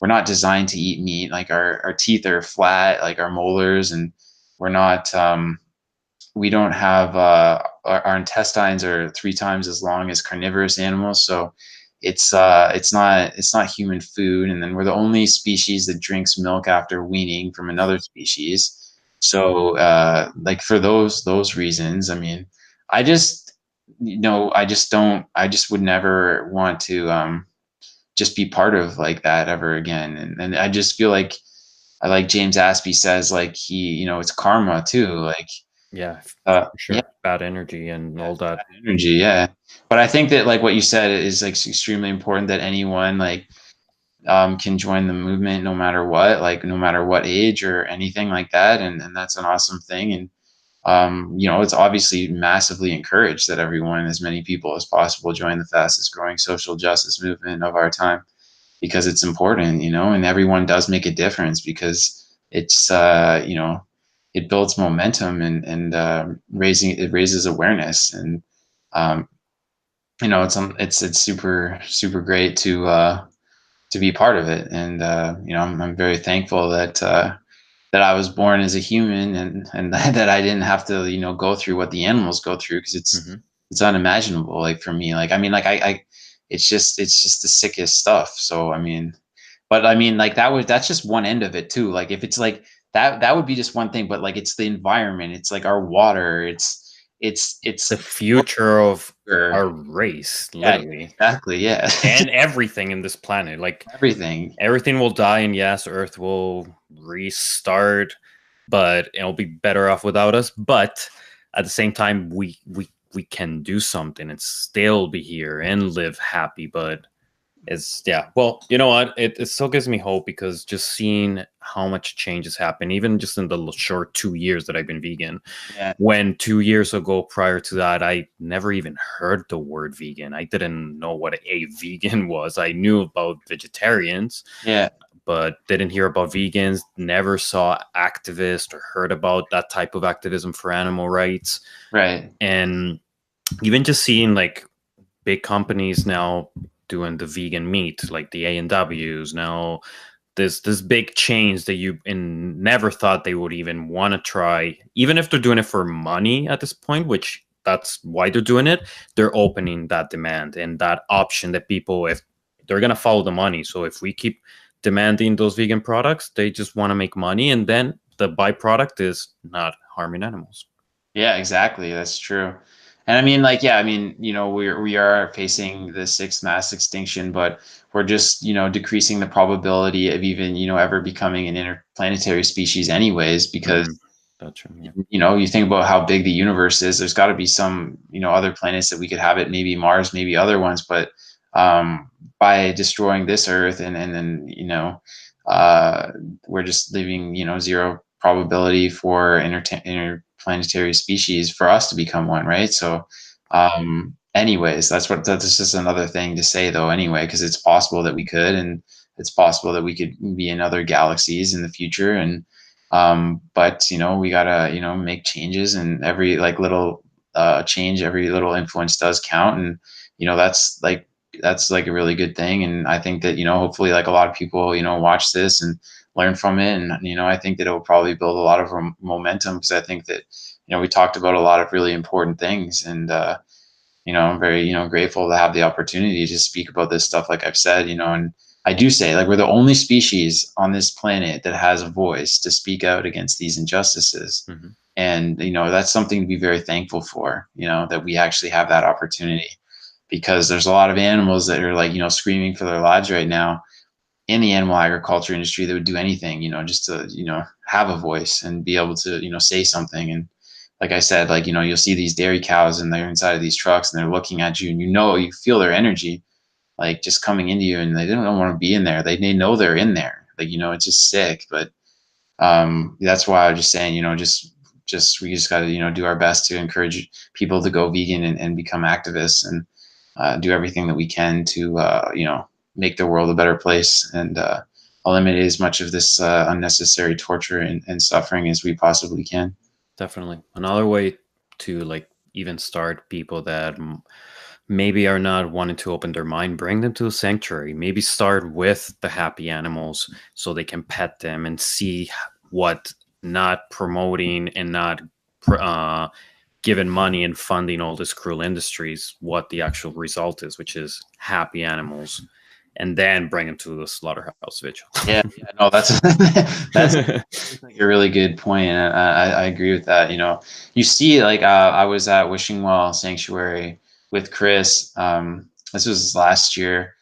not designed to eat meat. Like, our teeth are flat, like our molars, and we're not we don't have our intestines are 3 times as long as carnivorous animals, so it's not human food. And then we're the only species that drinks milk after weaning from another species. So like, for those reasons, I mean, I just I just would never want to just be part of like that ever again. And I just feel like, I like James Aspie says, like, it's karma too. Like, Yeah, for yeah, sure. Bad energy and all that. bad energy, yeah. But I think that, like, what you said is like extremely important, that anyone like can join the movement no matter what, like no matter what age or anything like that, and that's an awesome thing. And it's obviously massively encouraged that everyone, as many people as possible, join the fastest growing social justice movement of our time, because it's important, and everyone does make a difference, because it's it builds momentum, and it raises awareness. And um, it's super super great to be part of it. And I'm very thankful that I was born as a human, and that I didn't have to go through what the animals go through, because Hmm. it's unimaginable. Like, for me, like, I mean, like, I it's just the sickest stuff. So I mean, but I mean, like, that's just one end of it too. Like, if it's like that would be just one thing. But like, it's the environment, it's like our water, The it's future of sugar. our race, Yeah, literally, exactly, yeah. and everything in this planet. Like Everything. everything will die, and yes, Earth will restart, but it'll be better off without us. But at the same time, we can do something and still be here and live happy. But it's, yeah, well, you know what, it still gives me hope, because just seeing how much change has happened, even just in the short 2 years that I've been vegan, Yeah, when 2 years ago, prior to that, I never even heard the word vegan. I didn't know what a vegan was. I knew about vegetarians, yeah, but didn't hear about vegans, never saw activists or heard about that type of activism for animal rights. right. And even just seeing like big companies now doing the vegan meat, like the A&Ws now, this big change that you never thought they would even want to try, even if they're doing it for money at this point, which that's why they're doing it. They're opening that demand and that option that people, if they're going to follow the money. So if we keep demanding those vegan products, they just want to make money, and then the byproduct is not harming animals. Yeah, exactly. That's true. And I mean, like, yeah, I mean, we are facing the sixth mass extinction, but we're just, decreasing the probability of even, ever becoming an interplanetary species anyways, because Mm-hmm. That's true. Yeah. you think about how big the universe is. There's got to be some, other planets that we could habit, maybe Mars, maybe other ones. But by destroying this Earth, and then, uh, we're just leaving, zero probability for interplanetary species for us to become one, right? So, anyways, that's just another thing to say, though. Anyway, because it's possible that we could, and it's possible that we could be in other galaxies in the future. And but we gotta make changes, and every like little change, every little influence does count. And that's like a really good thing. And I think that hopefully, like, a lot of people watch this and learn from it. And I think that it will probably build a lot of momentum, because I think that we talked about a lot of really important things. And I'm very, grateful to have the opportunity to speak about this stuff, like I've said, and I do say, like, we're the only species on this planet that has a voice to speak out against these injustices. Mm-hmm. And, that's something to be very thankful for, that we actually have that opportunity, because there's a lot of animals that are, like, screaming for their lives right now in the animal agriculture industry, that would do anything, just to, have a voice and be able to, say something. And like I said, like, you'll see these dairy cows, and they're inside of these trucks, and they're looking at you, and you feel their energy. like just coming into you, and they don't want to be in there. They know they're in there. Like, it's just sick. But that's why I was just saying, we just got to, do our best to encourage people to go vegan and become activists, and do everything that we can to, make the world a better place, and eliminate as much of this unnecessary torture and suffering as we possibly can. Definitely. Another way to like even start people that maybe are not wanting to open their mind, bring them to a sanctuary. Maybe start with the happy animals so they can pet them and see what not promoting and not giving money and funding all these cruel industries, what the actual result is, which is happy animals, and then bring them to the slaughterhouse vigil. Yeah, yeah, no, that's that's like a really good point, and I agree with that. You see, like I was at Wishing Well Sanctuary with Chris. This was last year,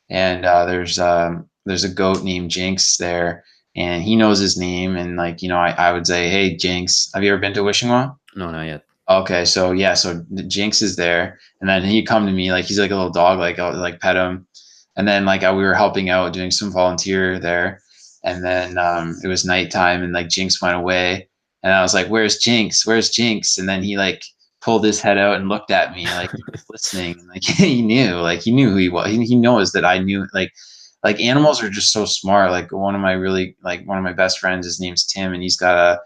and there's a goat named Jinx there, and he knows his name, and like I would say, hey Jinx, have you ever been to Wishing Well? No, not yet. Okay, so yeah, so Jinx is there, and then he'd come to me like he's like a little dog, like I would like pet him, and then like we were helping out doing some volunteer there, and then it was nighttime, and like Jinx went away, and I was like, "Where's Jinx? Where's Jinx?" And then he like pulled his head out and looked at me like he was listening, and like he knew who he was. He knows that I knew like animals are just so smart. Like one of my best friends, his name's Tim, and he's got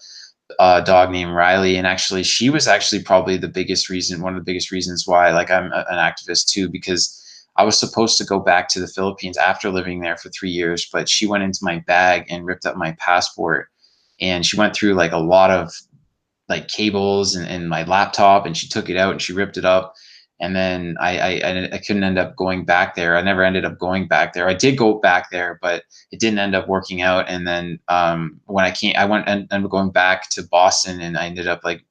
a dog named Riley, and actually she was actually probably one of the biggest reasons why like I'm an activist too, because I was supposed to go back to the Philippines after living there for 3 years, but she went into my bag and ripped up my passport, and she went through like a lot of like cables and my laptop, and she took it out and she ripped it up. And then I couldn't end up going back there. I never ended up going back there. I did go back there, but it didn't end up working out. And then when I went and ended up going back to Boston, and I ended up like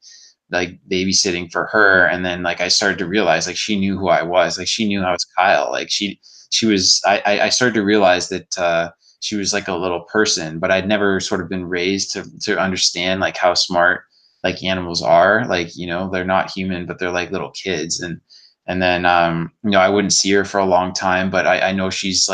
babysitting for her. And then like I started to realize like she knew who I was. Like she knew I was Kyle. Like she was. I started to realize that she was like a little person, but I'd never sort of been raised to understand like how smart like animals are. Like they're not human, but they're like little kids. And then I wouldn't see her for a long time, but I know she's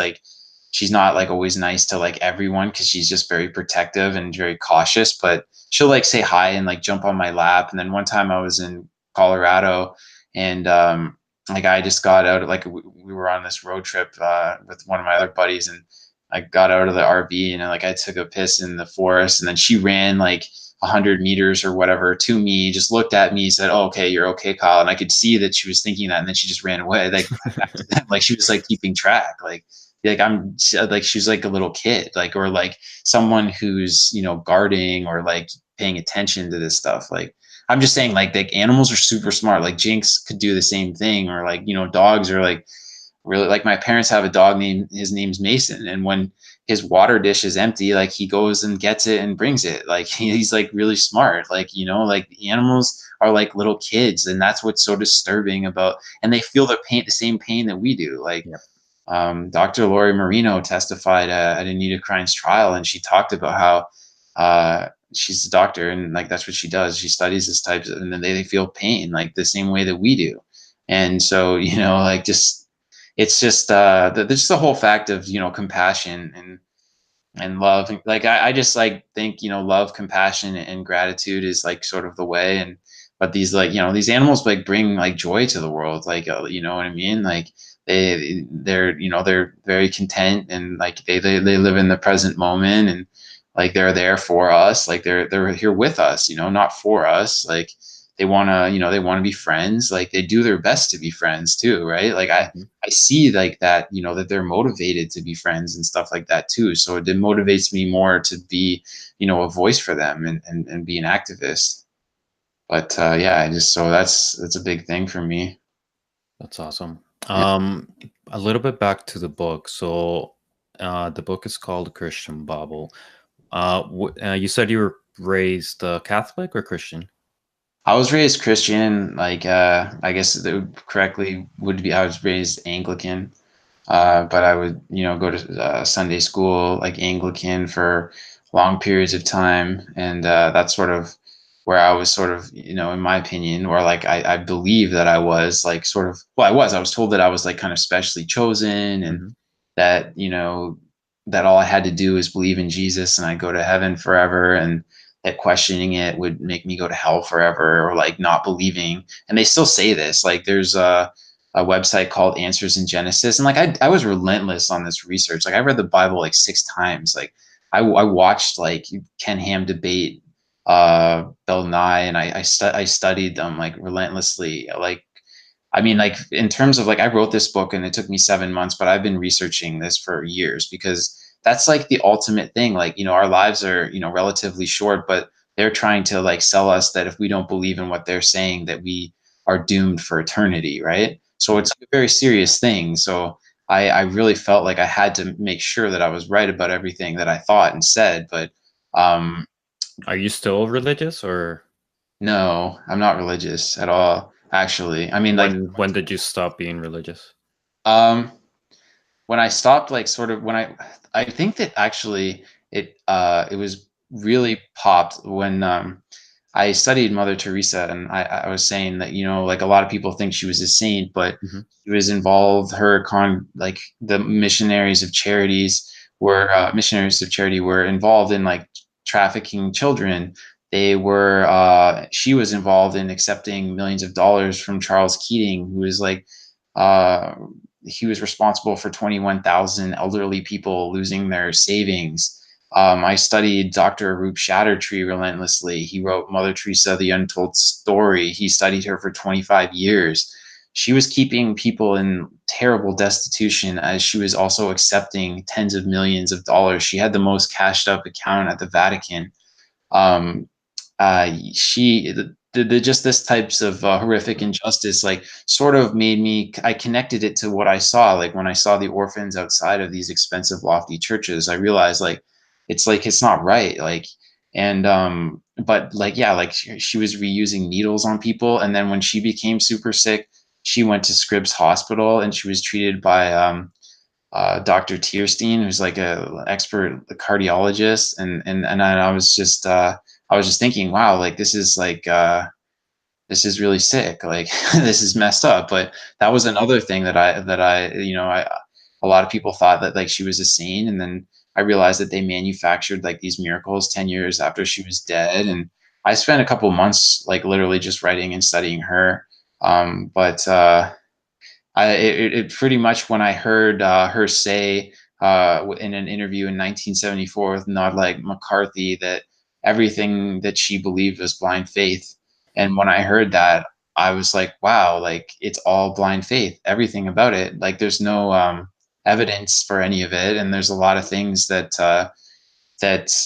not like always nice to like everyone, because she's just very protective and very cautious. But she'll like say hi and like jump on my lap. And then one time I was in Colorado, and like I just got out, like we were on this road trip with one of my other buddies, and I got out of the RV, and like I took a piss in the forest, and then she ran like 100 meters or whatever to me, just looked at me, said, "Oh, okay, you're okay, Kyle." And I could see that she was thinking that, and then she just ran away, like back to them, like she was like keeping track, like I'm like she was like a little kid, like, or like someone who's guarding or like paying attention to this stuff. Like I'm just saying, like animals are super smart. Like Jinx could do the same thing, or like dogs are like really, like my parents have a dog named, his name's Mason, and when his water dish is empty, like he goes and gets it and brings it. Like he's like really smart. Like like the animals are like little kids, and that's what's so disturbing about. And they feel the same pain that we do. Like Yep. Dr. Lori Marino testified at Anita Krine's trial, and she talked about how she's a doctor, and like that's what she does. She studies this types, and then they feel pain like the same way that we do. And so like just it's just just the whole fact of compassion and love. Like I just like think love, compassion, and gratitude is like sort of the way. And but these like these animals like bring like joy to the world. Like you know what I mean? Like they're very content, and like they live in the present moment, and like they're there for us. Like they're here with us. Not for us. Like they want to be friends. Like they do their best to be friends too, right? Like Mhm. I see like that, that they're motivated to be friends and stuff like that too. So it motivates me more to be, a voice for them, and be an activist. But yeah, so that's a big thing for me. That's awesome. Yeah. A little bit back to the book. So, the book is called Christian Bible. You said you were raised Catholic or Christian? I was raised Christian, like I guess that correctly would be I was raised Anglican. But I would, go to Sunday school, like Anglican, for long periods of time, and that sort of where I was sort of, you know, in my opinion, or like I believe that I was like sort of, well, I was told that I was like kind of specially chosen, and Hmm. that, you know, that all I had to do is believe in Jesus and I go to heaven forever, and that questioning it would make me go to hell forever, or like not believing. And they still say this, like there's a website called Answers in Genesis. And like, I was relentless on this research. Like I read the Bible like 6 times. Like I watched like Ken Ham debate Bill Nye, and I studied them like relentlessly. Like, I mean, like in terms of like, I wrote this book and it took me 7 months, but I've been researching this for years, because that's like the ultimate thing. Like, you know, our lives are, you know, relatively short, but they're trying to like sell us that if we don't believe in what they're saying, that we are doomed for eternity, right? So Hmm. it's a very serious thing. So I really felt like I had to make sure that I was right about everything that I thought and said. But um, Are you still religious, or no, I'm not religious at all, actually. I mean, like, when did you stop being religious? um, when I stopped, like, sort of when I think that actually it was really popped when I studied Mother Teresa, and I was saying that, you know, like a lot of people think she was a saint, but Hmm. she was involved. Like the missionaries of charity were involved in like trafficking children. She was involved in accepting millions of dollars from Charles Keating, who was like, uh, he was responsible for 21,000 elderly people losing their savings. I studied Dr. Arup Chatterjee relentlessly. He wrote Mother Teresa, The Untold Story. He studied her for 25 years. She was keeping people in terrible destitution, as she was also accepting tens of millions of dollars. She had the most cashed up account at the Vatican. Um, just this types of horrific injustice like sort of made me, I connected it to what I saw, like when I saw the orphans outside of these expensive lofty churches. I realized like it's not right, like. And but like, yeah, like she was reusing needles on people, and then when she became super sick, she went to Scripps Hospital and she was treated by Dr. Tierstein, who's like a expert cardiologist, and I was just thinking, wow, like this is really sick, like this is messed up. But that was another thing that I you know, I a lot of people thought that like she was a saint, and then I realized that they manufactured like these miracles 10 years after she was dead. And I spent a couple months like literally just writing and studying her. But it pretty much, when I heard her say in an interview in 1974 with Nodlag McCarthy that everything that she believed was blind faith. And when I heard that, I was like, wow, like it's all blind faith, everything about it. Like there's no evidence for any of it. And there's a lot of things that,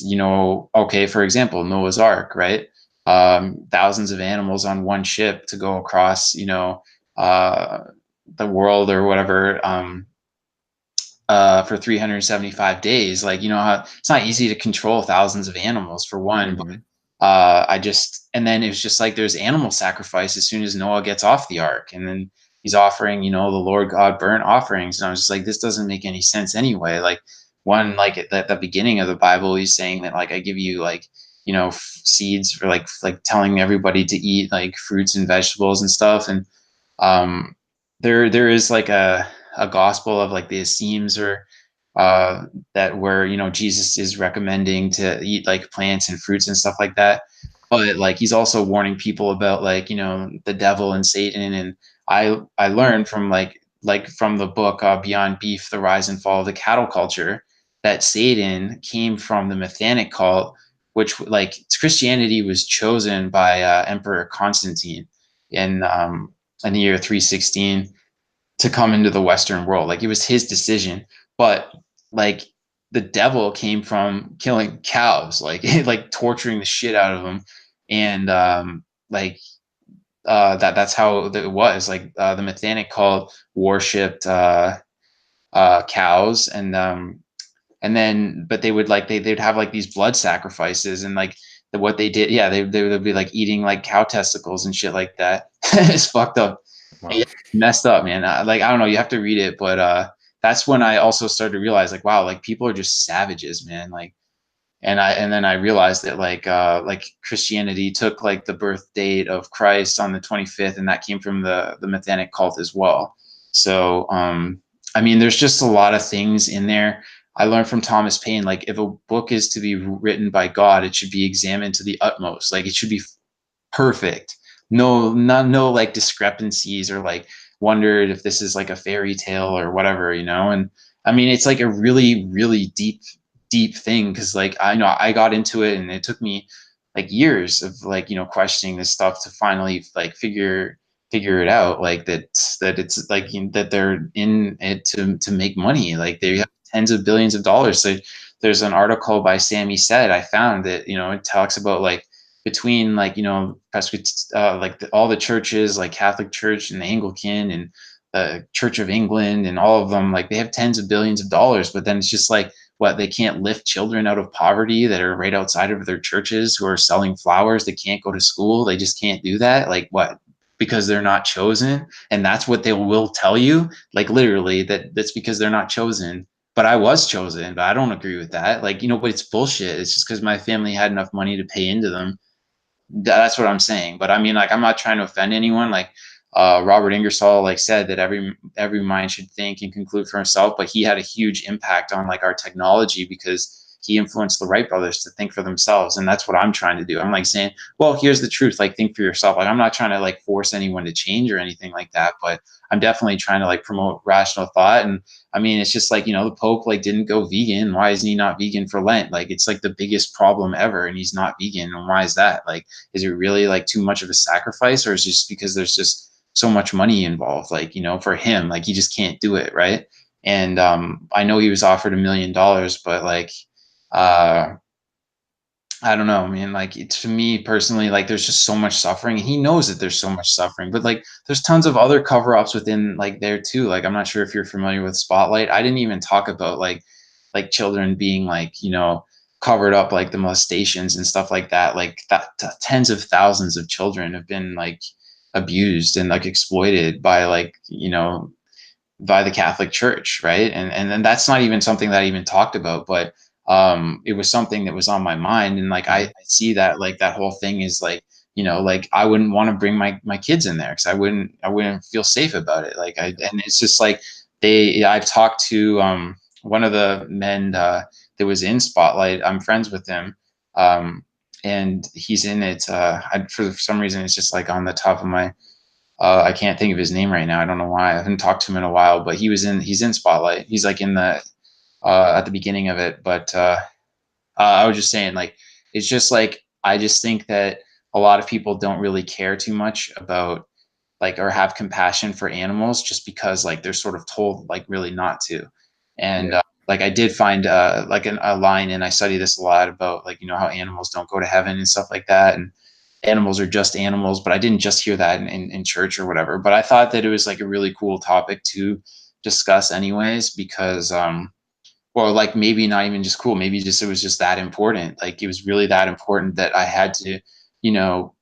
you know, okay, for example, Noah's Ark, right? Thousands of animals on one ship to go across, you know, uh, the world or whatever, for 375 days. Like, you know, how it's not easy to control thousands of animals, for one. Hmm. And then it was just like there's animal sacrifice as soon as Noah gets off the ark. And then he's offering, you know, the Lord God burnt offerings. And I was just like, this doesn't make any sense anyway. Like, one, like at the beginning of the Bible, he's saying that, like, I give you, like, you know, seeds for like telling everybody to eat like fruits and vegetables and stuff. And um, there is like a gospel of like the Essenes, or uh, that where, you know, Jesus is recommending to eat like plants and fruits and stuff like that. But like he's also warning people about, like, you know, the devil and Satan. And I learned from like from the book Beyond Beef: The Rise and Fall of the Cattle Culture, that Satan came from the Methanic cult, which, like, Christianity was chosen by Emperor Constantine in in the year 316 to come into the Western world. Like, it was his decision. But like the devil came from killing cows, like like torturing the shit out of them. And like that's how it was. Like the Methanic cult worshipped cows. And then, but they would like they'd have like these blood sacrifices, and like what they did, yeah, they would be like eating like cow testicles and shit like that. It's fucked up. Wow. Yeah, messed up, man. Like, I don't know, you have to read it. But that's when I also started to realize, like, wow, like people are just savages, man. Like, And then I realized that like Christianity took like the birth date of Christ on the 25th, and that came from the Methanic cult as well. So I mean, there's just a lot of things in there. I learned from Thomas Paine, like if a book is to be written by God, it should be examined to the utmost. Like it should be perfect. No like discrepancies or like wondered if this is like a fairy tale or whatever, you know. And I mean, it's like a really, really deep thing, because like I know I got into it and it took me like years of like, you know, questioning this stuff to finally like figure it out, like that it's like, you know, that they're in it to make money, like they have tens of billions of dollars. So there's an article by Sammy Said I found that, you know, it talks about like between like, you know, like all the churches, like Catholic Church and the Anglican and the Church of England and all of them, like they have tens of billions of dollars, but then it's just like, what, they can't lift children out of poverty that are right outside of their churches who are selling flowers, they can't go to school, they just can't do that, like what, because they're not chosen? And that's what they will tell you, like literally that's because they're not chosen. But I was chosen, but I don't agree with that, like, you know. But it's bullshit. It's just because my family had enough money to pay into them. That's what I'm saying. But I mean, like, I'm not trying to offend anyone. Like, Robert Ingersoll like said that every mind should think and conclude for himself. But he had a huge impact on like our technology because he influenced the Wright brothers to think for themselves. And that's what I'm trying to do. I'm like saying, well, here's the truth. Like, think for yourself. Like, I'm not trying to like force anyone to change or anything like that. But I'm definitely trying to like promote rational thought. And I mean, it's just like, you know, the Pope like didn't go vegan. Why isn't he not vegan for Lent? Like, it's like the biggest problem ever, and he's not vegan. And why is that? Like, is it really like too much of a sacrifice, or is it just because there's just so much money involved? Like, you know, for him, like he just can't do it, right? And I know he was offered $1 million, but like, uh, I don't know, man. Like to me personally, like there's just so much suffering, and he knows that there's so much suffering. But like, there's tons of other cover-ups within like there too. Like I'm not sure if you're familiar with Spotlight. I didn't even talk about like children being like, you know, covered up, like the molestations and stuff like that. Like that, tens of thousands of children have been like abused and like exploited by like, you know, by the Catholic Church, right? And then that's not even something that I even talked about, but it was something that was on my mind. And like I see that like that whole thing is like, you know, like I wouldn't want to bring my kids in there because I wouldn't feel safe about it. Like and it's just like I've talked to one of the men that was in Spotlight. I'm friends with him. And he's in it. For some reason, it's just like on the top of my I can't think of his name right now. I don't know why. I haven't talked to him in a while, but he's in Spotlight. He's like in the at the beginning of it. But I was just saying, like, it's just like I just think that a lot of people don't really care too much about like or have compassion for animals just because like they're sort of told like really not to. And like I did find like a line, and I study this a lot about like, you know, how animals don't go to heaven and stuff like that, and animals are just animals. But I didn't just hear that in church or whatever. But I thought that it was like a really cool topic to discuss anyways, because or like maybe not even just cool, maybe just it was just that important, like it was really that important that I had to, you know,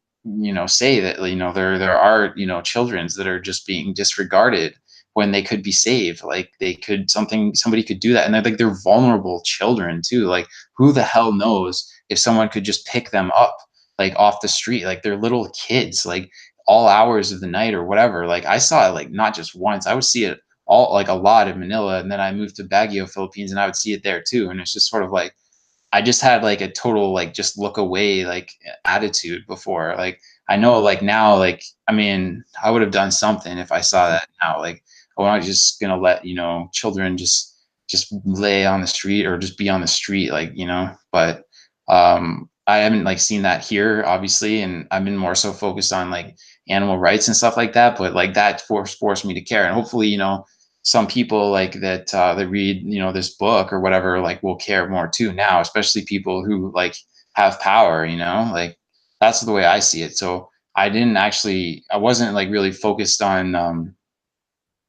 say that, you know, there are, you know, childrens that are just being disregarded when they could be saved. Like they could somebody could do that, and they're like they're vulnerable children too. Like who the hell knows if someone could just pick them up like off the street, like they're little kids, like all hours of the night or whatever. Like I saw it like not just once, I would see it all like a lot in Manila, and then I moved to Baguio, Philippines, and I would see it there too. And it's just sort of like I just had like a total like just look away like attitude before. Like I know like now, like I mean, I would have done something if I saw that now. Like I'm not just gonna let, you know, children just lay on the street or just be on the street, like, you know. But I haven't like seen that here, obviously, and I've been more so focused on like animal rights and stuff like that. But like that forced me to care, and hopefully, you know, some people like that read, you know, this book or whatever, like will care more too now, especially people who like have power, you know. Like that's the way I see it. So I wasn't like really focused on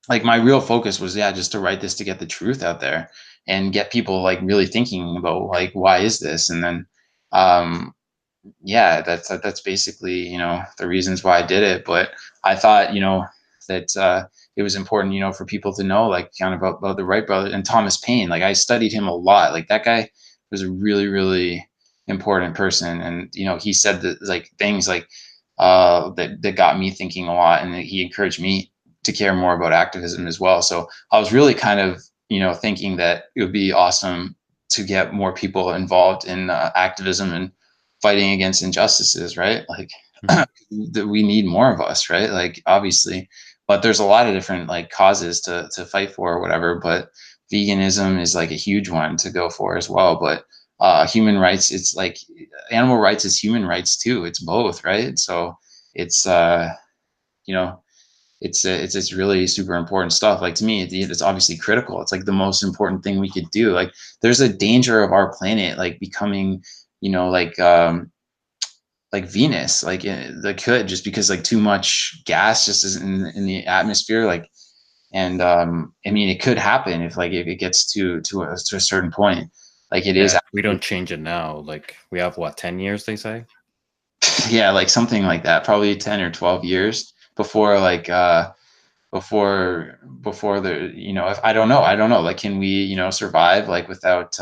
like my real focus was, yeah, just to write this to get the truth out there and get people like really thinking about like why is this. And then um yeah, that's basically, you know, the reasons why I did it. But I thought, you know, that it was important, you know, for people to know like kind of about the Wright brothers and Thomas Paine. Like I studied him a lot. Like that guy was a really, really important person. And, you know, he said that like things like that got me thinking a lot, and he encouraged me to care more about activism as well. So I was really kind of, you know, thinking that it would be awesome to get more people involved in activism and fighting against injustices, right? Like Hmm. that we need more of us, right? Like obviously, but there's a lot of different like causes to fight for or whatever. But veganism is like a huge one to go for as well. But human rights, it's like animal rights is human rights too. It's both, right? So it's you know, it's really super important stuff. Like to me, it's obviously critical. It's like the most important thing we could do. Like there's a danger of our planet like becoming, you know, like Venus, like that could, just because like too much gas just is in the atmosphere, like, and I mean it could happen if like if it gets to a certain point, like it Yeah, is if we don't change it now, like we have what, 10 years they say? yeah, like something like that, probably 10 or 12 years before like before the, you know, if I don't know, like can we, you know, survive like without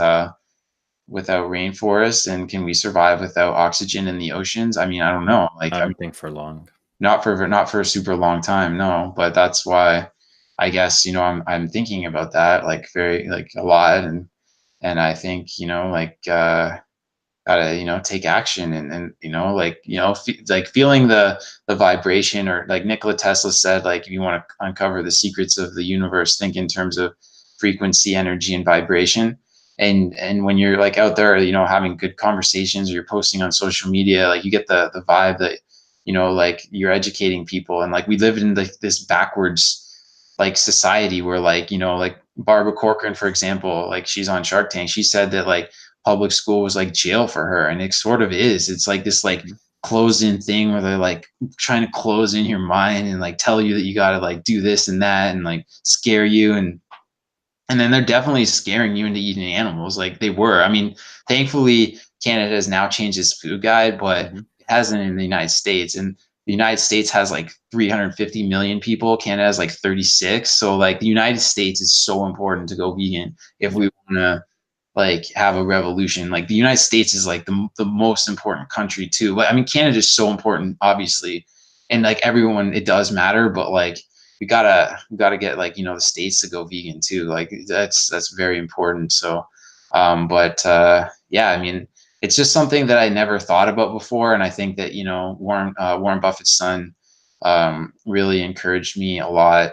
rainforests, and can we survive without oxygen in the oceans? I mean, I don't know, like I don't think for long. not for a super long time, no, but that's why I guess, you know, I'm thinking about that like very like a lot. And I think, you know, like gotta, you know, take action. And you know, like, you know, like feeling the vibration, or like Nikola Tesla said, like if you want to uncover the secrets of the universe, think in terms of frequency, energy, and vibration. And when you're like out there, you know, having good conversations, or you're posting on social media, like you get the vibe that, you know, like you're educating people. And like we live in like this backwards like society where, like, you know, like Barbara Corcoran, for example, like she's on Shark Tank, she said that like public school was like jail for her, and it sort of is. It's like this like Mhm. closed in thing where they're like trying to close in your mind and like tell you that you got to like do this and that, and like scare you. And then they're definitely scaring you into eating animals, like they were. I mean, thankfully Canada has now changed its food guide, but Mhm. it hasn't in the United States. And the United States has like 350 million people, Canada has like 36. So like the United States is so important to go vegan if we Yeah. want to like have a revolution. Like the United States is like the most important country too. But I mean, Canada is so important, obviously, and like everyone, it does matter. But like we gotta get, like, you know, the states to go vegan too. Like that's very important. So, but yeah, I mean, it's just something that I never thought about before, and I think that, you know, Warren Buffett's son really encouraged me a lot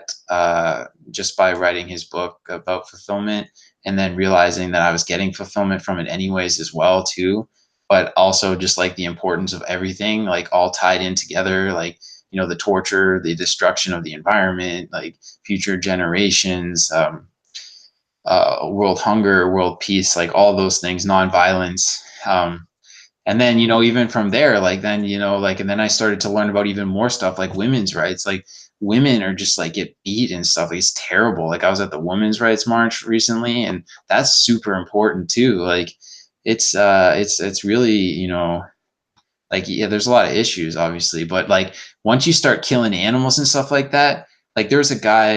just by writing his book about fulfillment, and then realizing that I was getting fulfillment from it anyways as well too. But also just like the importance of everything, like all tied in together, like, you know, the torture, the destruction of the environment, like future generations, world hunger, world peace, like all those things, nonviolence. And then, you know, even from there, like then, you know, like, and then I started to learn about even more stuff like women's rights. Like women are just like get beat and stuff. Like, it's terrible. Like I was at the women's rights march recently, and that's super important too. Like it's really, you know, like, yeah, there's a lot of issues obviously, but like once you start killing animals and stuff like that, like there was a guy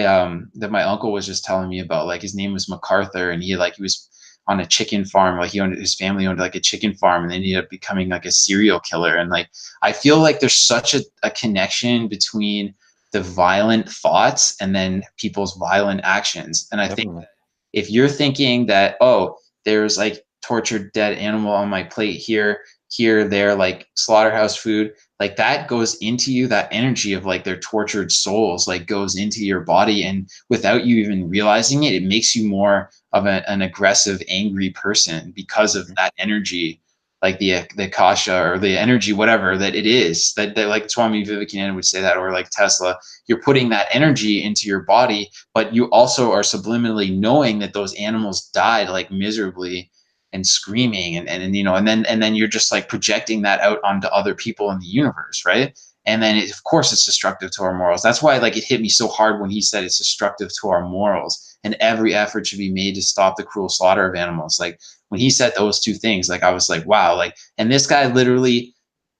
that my uncle was just telling me about, like his name was MacArthur, and he was on a chicken farm, like he owned, his family owned like a chicken farm, and then he ended up becoming like a serial killer. And like I feel like there's such a connection between the violent thoughts and then people's violent actions. And I think Definitely. if you're thinking that, oh, there's like tortured dead animal on my plate here, there, like slaughterhouse food, like that goes into you, that energy of like their tortured souls like goes into your body, and without you even realizing it, it makes you more of an aggressive, angry person because of Mhm. that energy, like the kasha, or the energy, whatever that it is, that like Swami Vivekanand would say that, or like Tesla, you're putting that energy into your body, but you also are subliminally knowing that those animals died like miserably and screaming, and you know, and then you're just like projecting that out onto other people in the universe, right? And then of course it's destructive to our morals. That's why like it hit me so hard when he said it's destructive to our morals, and every effort should be made to stop the cruel slaughter of animals. Like when he said those two things, like I was like, wow. Like, and this guy literally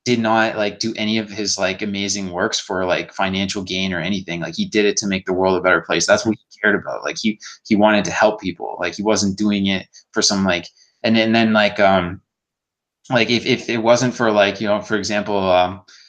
did not like do any of his like amazing works for like financial gain or anything. Like he did it to make the world a better place. That's Mhm. what he cared about. Like he wanted to help people. Like he wasn't doing it for some like and then like if it wasn't for like, for example,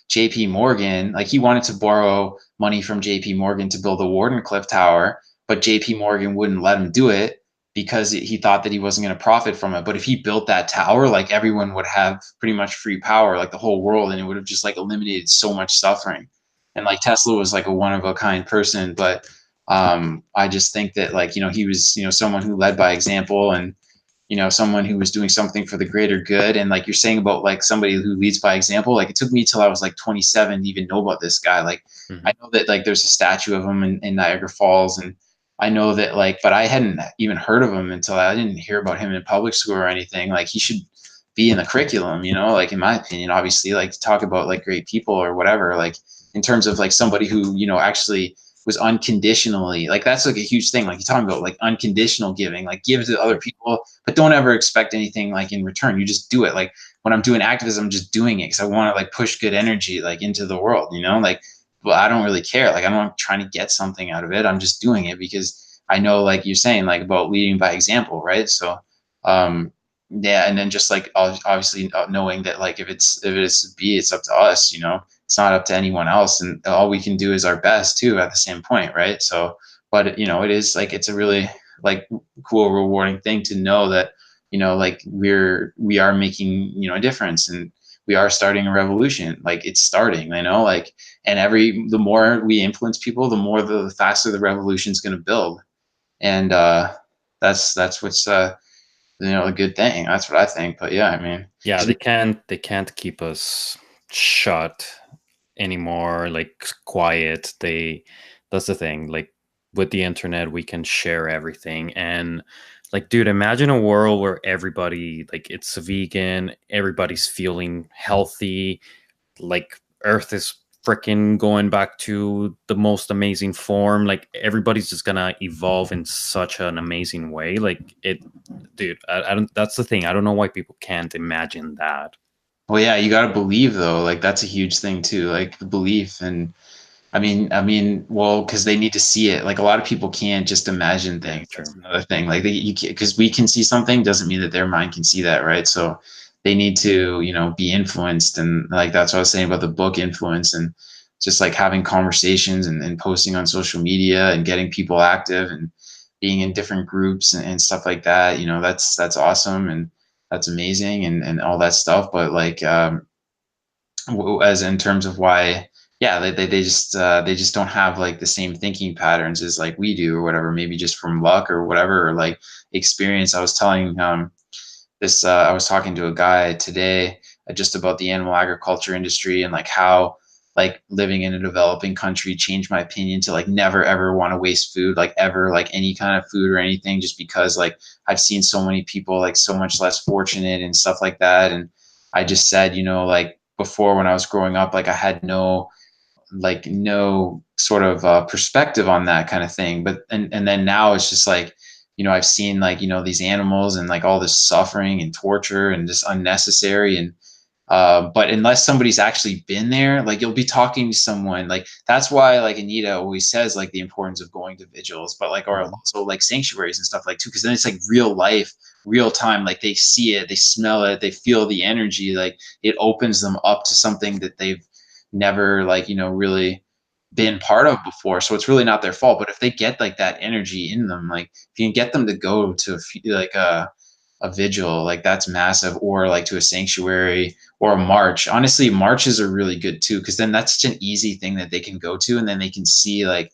JP Morgan, like he wanted to borrow money from JP Morgan to build the Wardenclyffe Tower, but JP Morgan wouldn't let him do it because he thought that he wasn't going to profit from it. But if he built that tower, like everyone would have pretty much free power, like the whole world, and it would have just like eliminated so much suffering. And like Tesla was like a one of a kind person, but I just think that like, he was, someone who led by example, and someone who was doing something for the greater good. And like you're saying about like somebody who leads by example, like it took me till I was like 27 to even know about this guy. Like I Mhm. know that like there's a statue of him in Niagara Falls, and I know that like, but I hadn't even heard of him until I didn't hear about him in public school or anything. Like he should be in the curriculum, like in my opinion, obviously, like to talk about like great people or whatever, like in terms of like somebody who, actually was unconditionally, like that's like a huge thing. Like you're talking about like unconditional giving, like give to other people, but don't ever expect anything like in return. You just do it. Like when I'm doing activism, I'm just doing it because I want to like push good energy like into the world, like, well, I don't really care. Like I'm not trying to get something out of it. I'm just doing it because I know, like you're saying, like about leading by example, right? So, yeah, and then just like obviously knowing that like if it's B, it's up to us. It's not up to anyone else, and all we can do is our best too. At the same point, right? So, but it is like it's a really like cool, rewarding thing to know that like we are making a difference, and we are starting a revolution. Like it's starting, like, and the more we influence people, the more the faster the revolution is going to build, and that's what's a good thing. That's what I think. But yeah, I mean, Yeah, 'cause they can't keep us shut anymore, like quiet. That's the thing. Like with the internet, we can share everything. And like, dude, imagine a world where everybody, like, it's vegan, everybody's feeling healthy, like Earth is freaking going back to the most amazing form. Like everybody's just gonna evolve in such an amazing way. Like it, dude. I don't. That's the thing. I don't know why people can't imagine that. well, yeah, you got to believe though. Like that's a huge thing too. Like the belief, and well, because they need to see it. Like a lot of people can't just imagine Yeah, things. That's true. another thing. Like you because we can see something doesn't mean that their mind can see that, right? So they need to, be influenced, and like that's what I was saying about the book influence, and just like having conversations, and posting on social media and getting people active and being in different groups, and stuff like that. That's awesome, and that's amazing, and all that stuff. But like as in terms of why, yeah, they just don't have like the same thinking patterns as like we do or whatever, maybe just from luck or whatever, or like experience. I was telling this I was talking to a guy today just about the animal agriculture industry, and like how like living in a developing country changed my opinion to like never ever want to waste food, like ever, like any kind of food or anything, just because like I've seen so many people like so much less fortunate and stuff like that. And I just said, like before when I was growing up, like I had no sort of perspective on that kind of thing. But and then now it's just like, I've seen like, these animals and like all this suffering and torture and just unnecessary. And but unless somebody's actually been there, like you'll be talking to someone, like that's why like Anita always says like the importance of going to vigils, but like or Mhm. also like sanctuaries and stuff like too, because then it's like real life, real time, like they see it, they smell it, they feel the energy, like it opens them up to something that they've never like really been part of before. So it's really not their fault. But if they get like that energy in them, like if you can get them to go to like a vigil, like that's massive, or like to a sanctuary or a march. Honestly, marches are really good too, because then that's such an easy thing that they can go to, and then they can see like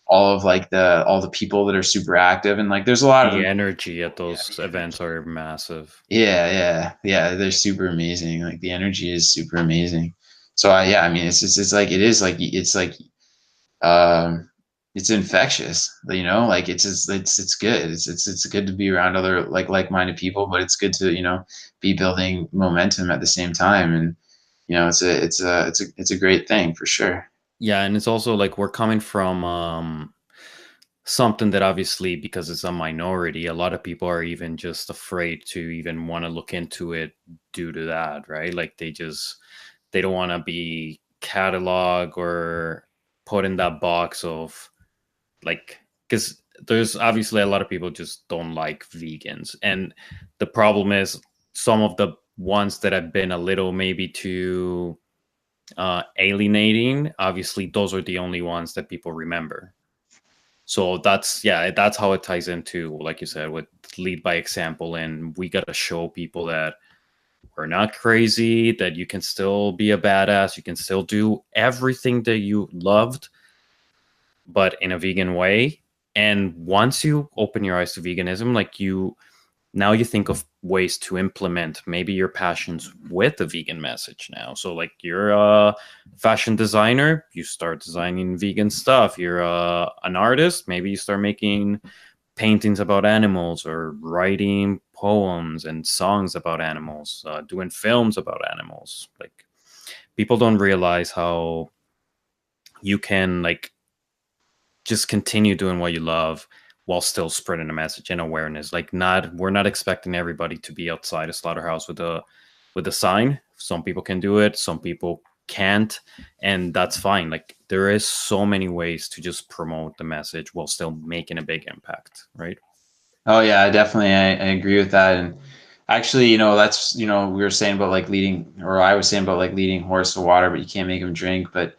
all the people that are super active, and like there's a lot of The them. energy at Yeah, those the events energy. are massive. Yeah. They're super amazing. Like the energy is super amazing. So yeah, I mean, it's like it is like it's like um it's infectious, like it's good. It's good to be around other like-minded people, but it's good to be building momentum at the same time. And it's a great thing for sure. Yeah, and it's also like we're coming from something that obviously, because it's a minority, a lot of people are even just afraid to even want to look into it due to that, right? Like they don't want to be cataloged or put in that box of like, because there's obviously a lot of people just don't like vegans, and the problem is some of the ones that have been a little maybe too alienating. Obviously, those are the only ones that people remember. So that's how it ties into, like you said, with lead by example, and we got to show people that we're not crazy, that you can still be a badass, you can still do everything that you loved, but in a vegan way. And once you open your eyes to veganism, like now you think of ways to implement maybe your passions with a vegan message now. So like you're a fashion designer, you start designing vegan stuff. You're an artist, maybe you start making paintings about animals or writing poems and songs about animals, doing films about animals. Like people don't realize how you can like just continue doing what you love while still spreading a message and awareness. Like we're not expecting everybody to be outside a slaughterhouse with a sign. Some people can do it, some people can't, and that's fine. Like there is so many ways to just promote the message while still making a big impact, right? Oh yeah, definitely. I agree with that. And actually, that's, we were saying about like leading, or I was saying about like leading horse to water, but you can't make them drink. But,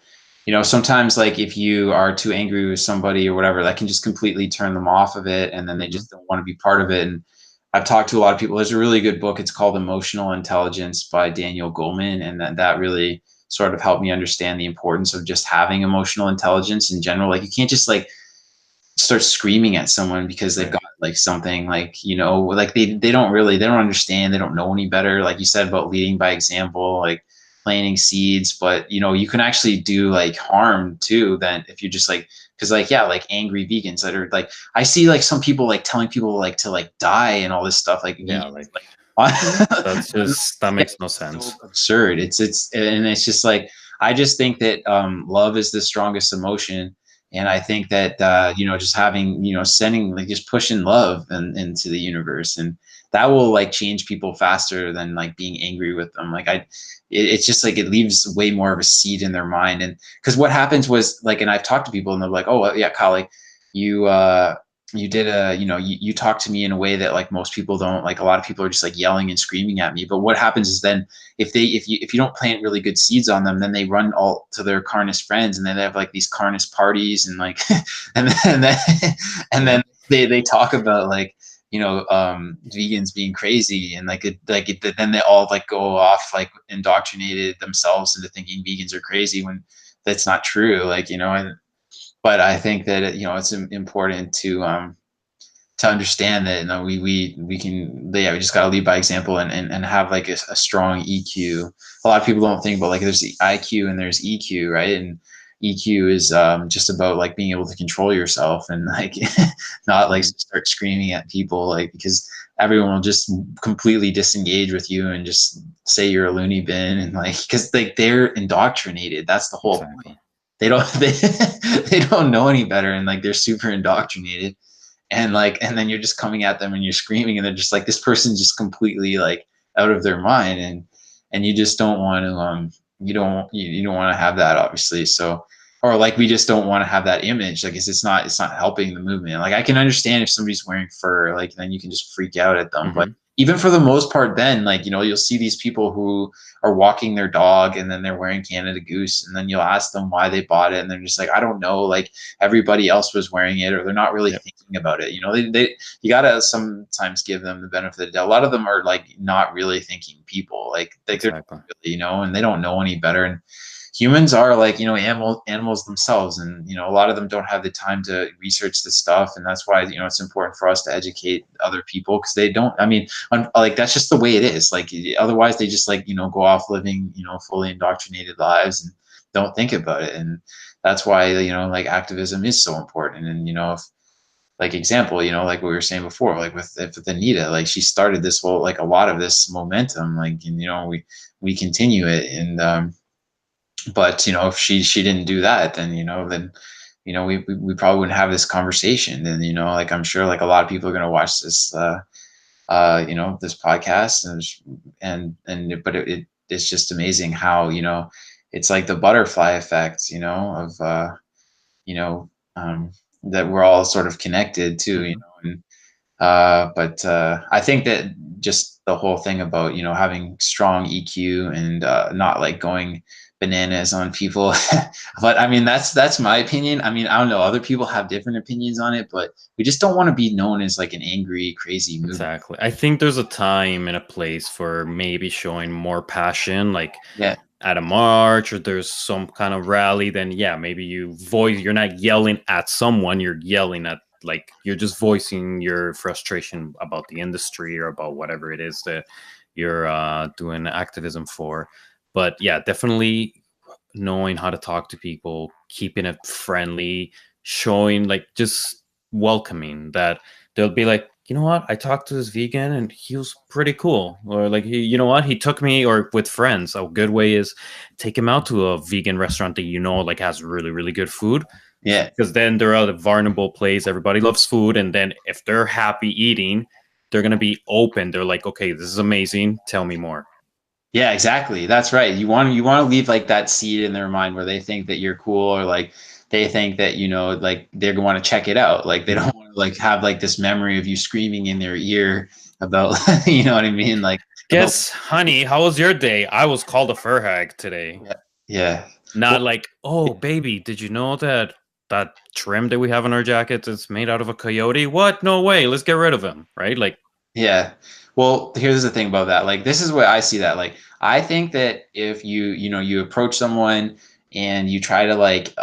sometimes like if you are too angry with somebody or whatever, that can just completely turn them off of it. And then they Mm-hmm. just don't want to be part of it. And I've talked to a lot of people. There's a really good book. It's called Emotional Intelligence by Daniel Goleman. And that really sort of helped me understand the importance of just having emotional intelligence in general. Like you can't just like start screaming at someone because they've Right. got like something like, like they don't understand, they don't know any better, like you said about leading by example, like planting seeds. But you can actually do like harm too then if you're just like, because like, yeah, like angry vegans that are like, I see like some people like telling people like to like die and all this stuff, like Yeah, vegans, like like that yeah, makes no it's so sense. absurd. And it's just like, I just think that love is the strongest emotion. And I think that just having, sending like just pushing love into the universe, and that will like change people faster than like being angry with them. Like it's just like it leaves way more of a seed in their mind. And because what happens was like, and I've talked to people and they're like, oh well, yeah, Kyle, like you you did you talk to me in a way that like most people don't. Like a lot of people are just like yelling and screaming at me. But what happens is then if you don't plant really good seeds on them, then they run all to their carnist friends, and then they have like these carnist parties, and like and then and Yeah, then they talk about like vegans being crazy, and then they all like go off like indoctrinated themselves into thinking vegans are crazy when that's not true. Like and but I think that it's important to understand that we can, yeah, we just got to lead by example, and have like a strong EQ. A lot of people don't think about like there's the IQ and there's EQ, right? And EQ is just about like being able to control yourself and like not like hmm, start screaming at people, like because everyone will just completely disengage with you and just say you're a loony bin, and like because like they're indoctrinated. That's the whole exactly. point. They don't they don't know any better, and like they're super indoctrinated. And then you're just coming at them and you're screaming, and they're just like, this person's just completely like out of their mind. And you just don't want to you don't want to have that, obviously. So, or like we just don't want to have that image, like it's not helping the movement. Like I can understand if somebody's wearing fur, like then you can just freak out at them. But Hmm. even for the most part, then like you'll see these people who are walking their dog and then they're wearing Canada Goose, and then you'll ask them why they bought it, and they're just like, I don't know, like everybody else was wearing it, or they're not really Yep, thinking about it. You gotta sometimes give them the benefit of the doubt. A lot of them are like not really thinking people, like they're exactly. really, and they don't know any better. And humans are like animals themselves, and a lot of them don't have the time to research this stuff, and that's why it's important for us to educate other people, because they don't, I mean, like that's just the way it is. Like otherwise they just like go off living fully indoctrinated lives and don't think about it. And that's why like activism is so important. And if, like example, like what we were saying before, like with Anita, like she started this whole, like a lot of this momentum, like, and we continue it. And but if she didn't do that, then then we probably wouldn't have this conversation. And like I'm sure like a lot of people are going to watch this this podcast, and but it's just amazing how it's like the butterfly effect of you know um that we're all sort of connected too, Mhm. and but I think that just the whole thing about, having strong EQ and not like going bananas on people. But I mean, that's my opinion. I mean, I don't know. Other people have different opinions on it, but we just don't want to be known as like an angry, crazy movement. Exactly. I think there's a time and a place for maybe showing more passion, like Yeah, at a march or there's some kind of rally. Then yeah, maybe you're not yelling at someone, you're yelling at, like, you're just voicing your frustration about the industry or about whatever it is that you're doing activism for. But yeah, definitely knowing how to talk to people, keeping it friendly, showing, like, just welcoming that they'll be like, you know what, I talked to this vegan and he was pretty cool, or like, you know what, he took me, or with friends, a good way is take him out to a vegan restaurant that like has really really good food, yeah. because then they're at a vulnerable place, everybody loves food, and then if they're happy eating, they're going to be open, they're like, okay, this is amazing, tell me more. Yeah, exactly. That's right. You want to leave like that seed in their mind where they think that you're cool, or like they think that, like they're going to want to check it out. Like they Mhm. don't want to like have like this memory of you screaming in their ear about you know what I mean? Like about Guess, honey, how was your day? I was called a fur hag today. yeah. Yeah. Not Well, like, oh, baby, did you know that that trim that we have on our jackets is made out of a coyote? What? No way. Let's get rid of him. Right? Like, yeah. Well, here's the thing about that. Like, this is what I see that. Like, I think that if you approach someone and you try to like,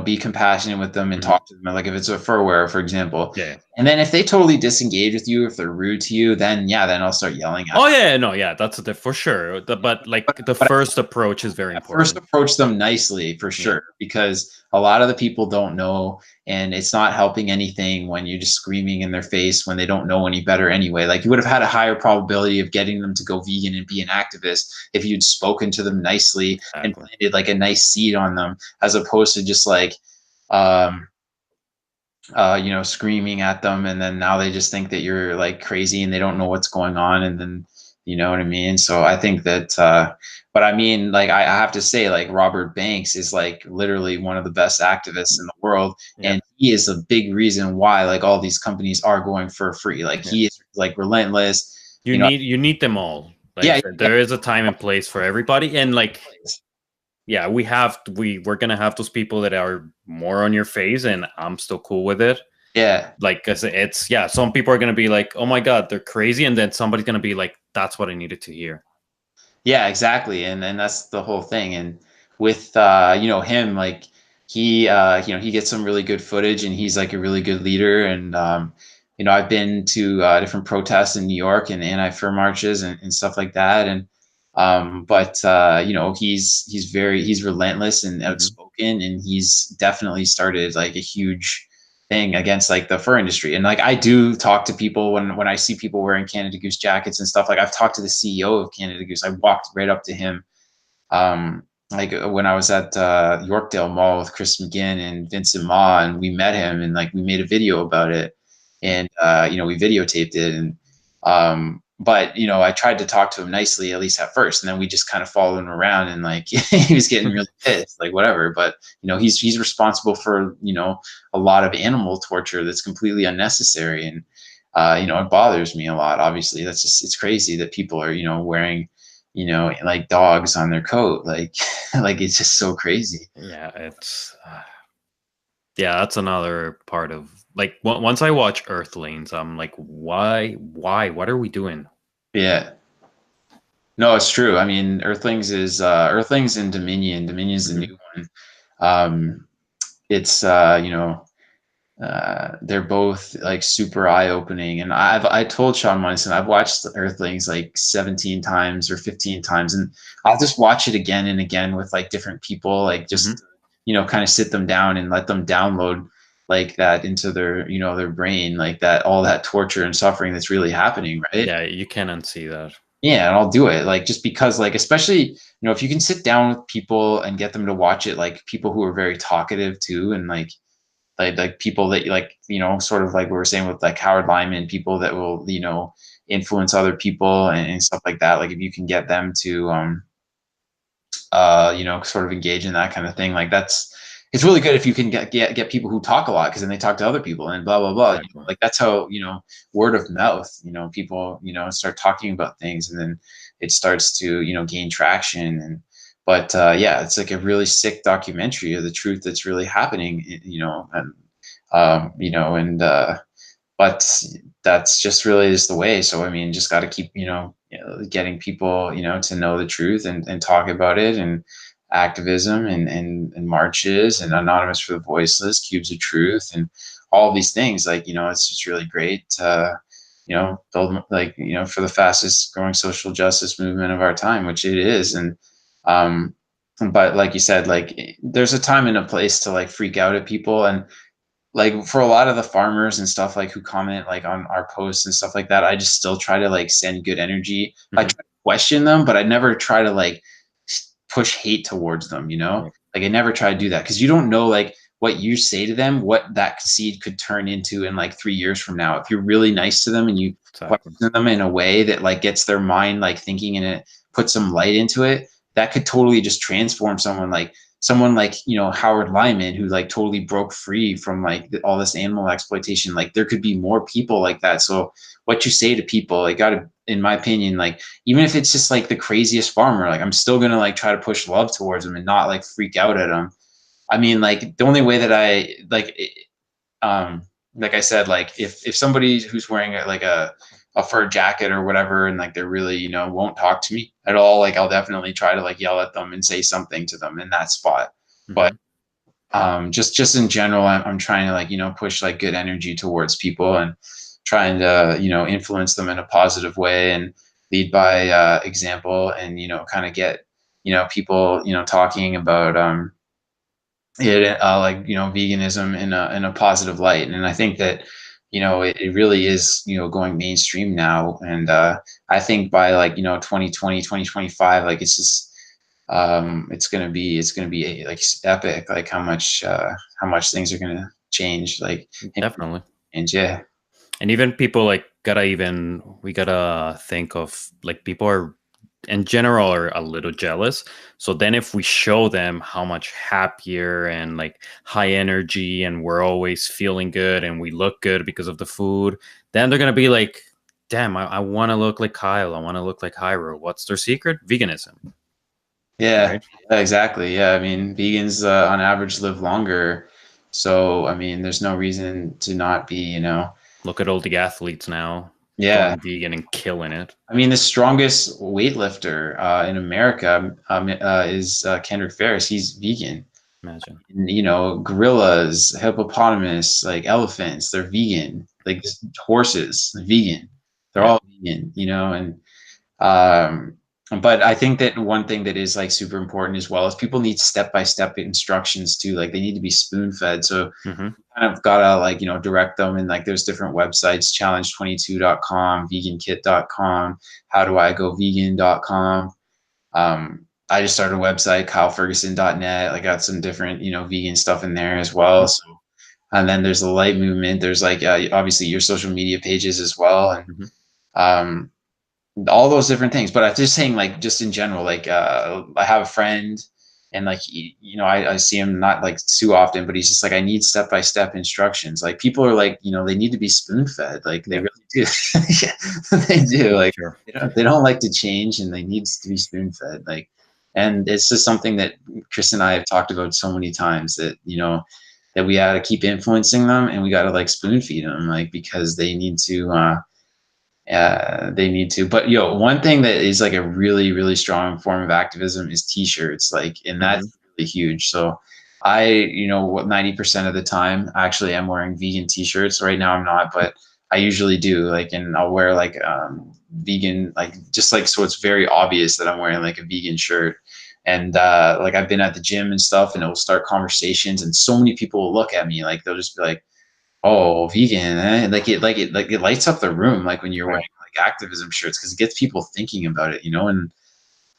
be compassionate with them and mhm. talk to them, like if it's a fur wearer, for example, Yeah. and then if they totally disengage with you, if they're rude to you, then yeah, then I'll start yelling at Oh yeah, no, yeah, that's for sure. them. But But, like the but first approach is very at first important. approach them nicely for Yeah, sure, because a lot of the people don't know, and it's not helping anything when you're just screaming in their face when they don't know any better anyway. Like, you would have had a higher probability of getting them to go vegan and be an activist if you'd spoken to them nicely and exactly. planted like a nice seed on them, as opposed to just like um screaming at them, and then now they just think that you're like crazy and they don't know what's going on, and then you know what I mean. So I think that, but I mean, like I have to say, like Robert Banks is like literally one of the best activists in the world, Yeah, and he is a big reason why like all these companies are going for free. Like yeah. he is like relentless. You You know, need them all. Like I yeah, said, there is a time and place for everybody, and like, yeah, yeah, we're gonna have those people that are more on your face, and I'm still cool with it. yeah. Like, 'cause it's, yeah, some people are gonna be like, oh my god, they're crazy, and then somebody's gonna be like, that's what I needed to hear. Yeah, exactly. And that's the whole thing. And with him, like he gets some really good footage, and he's like a really good leader. And I've been to different protests in New York and anti-fur marches and stuff like that. And but he's relentless and Hmm. outspoken, and he's definitely started like a huge thing against like the fur industry. And like I do talk to people when I see people wearing Canada Goose jackets and stuff. Like I've talked to the CEO of Canada Goose. I walked right up to him, when I was at Yorkdale Mall with Chris McGinn and Vincent Ma, and we met him, and like we made a video about it, and we videotaped it. And but I tried to talk to him nicely, at least at first, and then we just kind of followed him around, and like he was getting really pissed, like whatever. But he's responsible for a lot of animal torture that's completely unnecessary, and it bothers me a lot. Obviously, it's crazy that people are wearing like dogs on their coat. Like, like it's just so crazy. Yeah, it's yeah, that's another part of, like, once I watch Earthlings, I'm like, why, what are we doing? Yeah. No, it's true. I mean, Earthlings and Dominion. Dominion's the Hmm. new one. It's they're both like super eye-opening. And I told Sean Munson I've watched Earthlings like 17 times or 15 times, and I'll just watch it again and again with like different people, like Hmm. just kind of sit them down and let them download like that into their brain, like that, all that torture and suffering that's really happening, right? Yeah, you can unsee that. Yeah, and I'll do it, like, just because, like, especially if you can sit down with people and get them to watch it, like people who are very talkative too, and like people that like sort of like we were saying with like Howard Lyman, people that will influence other people and stuff like that. Like if you can get them to sort of engage in that kind of thing, like it's really good if you can get people who talk a lot, because then they talk to other people and blah blah blah. Exactly. Like that's how, word of mouth, people, start talking about things, and then it starts to, gain traction. And but yeah, it's like a really sick documentary of the truth that's really happening, and but that's just really is the way. So I mean, just got to keep, getting people, to know the truth, and talk about it, and activism, and marches, and Anonymous for the Voiceless, Cubes of Truth, and all these things. Like, it's just really great to, build, like, for the fastest growing social justice movement of our time, which it is. And um but like you said, like, there's a time and a place to like freak out at people. And like, for a lot of the farmers and stuff, like, who comment like on our posts and stuff like that, I just still try to like send good energy. I Hmm. try to question them, but I never try to like push hate towards them, Yeah, like I never try to do that, because you don't know like what you say to them, what that seed could turn into in like 3 years from now. If you're really nice to them and you exactly. question them in a way that like gets their mind like thinking, and it puts some light into it, that could totally just transform someone like, Howard Lyman, who like totally broke free from like all this animal exploitation. Like, there could be more people like that. So what you say to people, like, gotta, in my opinion, like, even if it's just like the craziest farmer, like, I'm still gonna like try to push love towards them and not like freak out at them. I mean, like, the only way that I um like I said, like, if somebody who's wearing a fur jacket or whatever, and like they're really, won't talk to me at all, like, I'll definitely try to like yell at them and say something to them in that spot. But Hmm. just in general, I'm trying to like, push like good energy towards people, and trying to, influence them in a positive way, and lead by example, and kind of get, people, talking about it, like, veganism in a positive light. And I think that, it really is, going mainstream now. And I think by like, 2020, 2025, like, it's just it's gonna be like epic, like how much things are gonna change, like, Definitely. and yeah. And even people like we gotta think of like people are in general are a little jealous. So then if we show them how much happier and like high energy and we're always feeling good and we look good because of the food, then they're gonna be like, damn, I want to look like Kyle. I want to look like Jairo. What's their secret? Veganism, Yeah, right? exactly. Yeah, I mean, vegans on average live longer, so I mean, there's no reason to not be, Look at all the athletes now yeah. going vegan and killing it. I mean, the strongest weightlifter in America is Kendrick Ferris. He's vegan. Imagine. And, gorillas, hippopotamus, like elephants, they're vegan. Like, horses, vegan. They're Yeah. all vegan, and um, but I think that one thing that is like super important as well is people need step-by-step instructions too. Like, they need to be spoon-fed. So Hmm. kind of gotta like, direct them. And like, there's different websites: challenge22.com, vegankit.com, howdoigovegan.com. I just started a website, kyleferguson.net. I got some different, vegan stuff in there as well. So, and then there's the light movement. There's like, obviously your social media pages as well. And Hmm. um, all those different things. But I'm just saying, like, just in general, like, I have a friend, and like, I see him not like too often, but he's just like, I need step-by-step instructions. Like, people are like, they need to be spoon-fed. Like, they Yeah, really do. Yeah, they do. for Like, sure. they don't like to change, and they need to be spoon-fed. Like, and it's just something that Chris and I have talked about so many times, that, that we got to keep influencing them, and we got to like spoon feed them, like, because they need to. But one thing that is like a really, really strong form of activism is t-shirts, like, and Hmm. that's really huge. So I, what, 90% of the time, actually, I'm wearing vegan t-shirts. Right now I'm not, but I usually do, like, and I'll wear like vegan, like, just like, so it's very obvious that I'm wearing like a vegan shirt. And like, I've been at the gym and stuff, and it will start conversations, and so many people will look at me, like, they'll just be like, oh, vegan, eh? Like it lights up the room, like, when you're Right. wearing like activism shirts, because it gets people thinking about it, and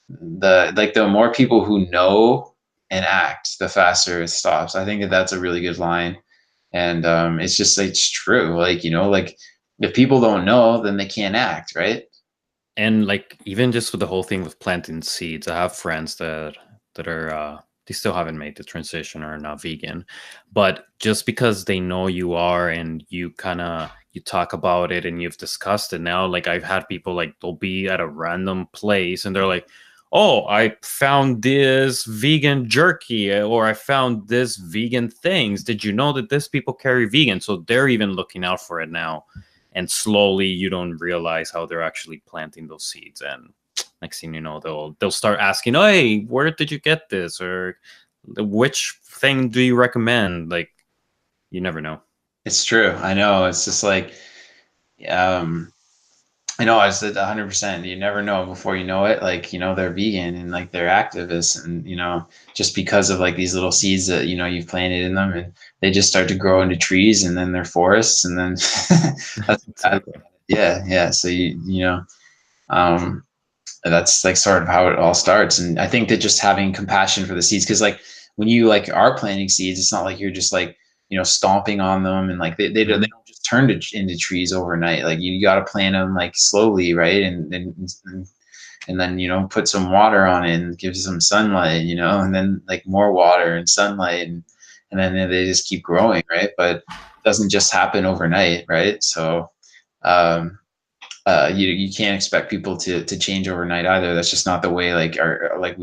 the more people who know and act, the faster it stops. I think that that's a really good line. And it's just like, it's true. Like, like, if people don't know, then they can't act, right? And like even just with the whole thing with planting seeds, I have friends that are they still haven't made the transition or are not vegan. But just because they know you are and you kind of you talk about it and you've discussed it now, like I've had people like they'll be at a random place and they're like, oh, I found this vegan jerky or I found this vegan things. Did you know that this people carry vegan? So they're even looking out for it now. And slowly you don't realize how they're actually planting those seeds. And next thing you know, they'll start asking, hey, where did you get this? Or which thing do you recommend? Like, you never know. It's true. I know. It's just like, um, I know I said 100%. You never know before you know it. Like, they're vegan and like they're activists and, just because of like these little seeds that, you've planted in them and they just start to grow into trees and then they're forests and then Exactly. yeah, yeah. So um, that's like sort of how it all starts. And I think that just having compassion for the seeds, because like when you like are planting seeds, it's not like you're just like, stomping on them and like they don't just turn into trees overnight. Like you got to plant them like slowly, right? And then put some water on it and give some sunlight, and then like more water and sunlight and then they just keep growing, right? But it doesn't just happen overnight, right? So um you can't expect people to change overnight either. That's just not the way. Like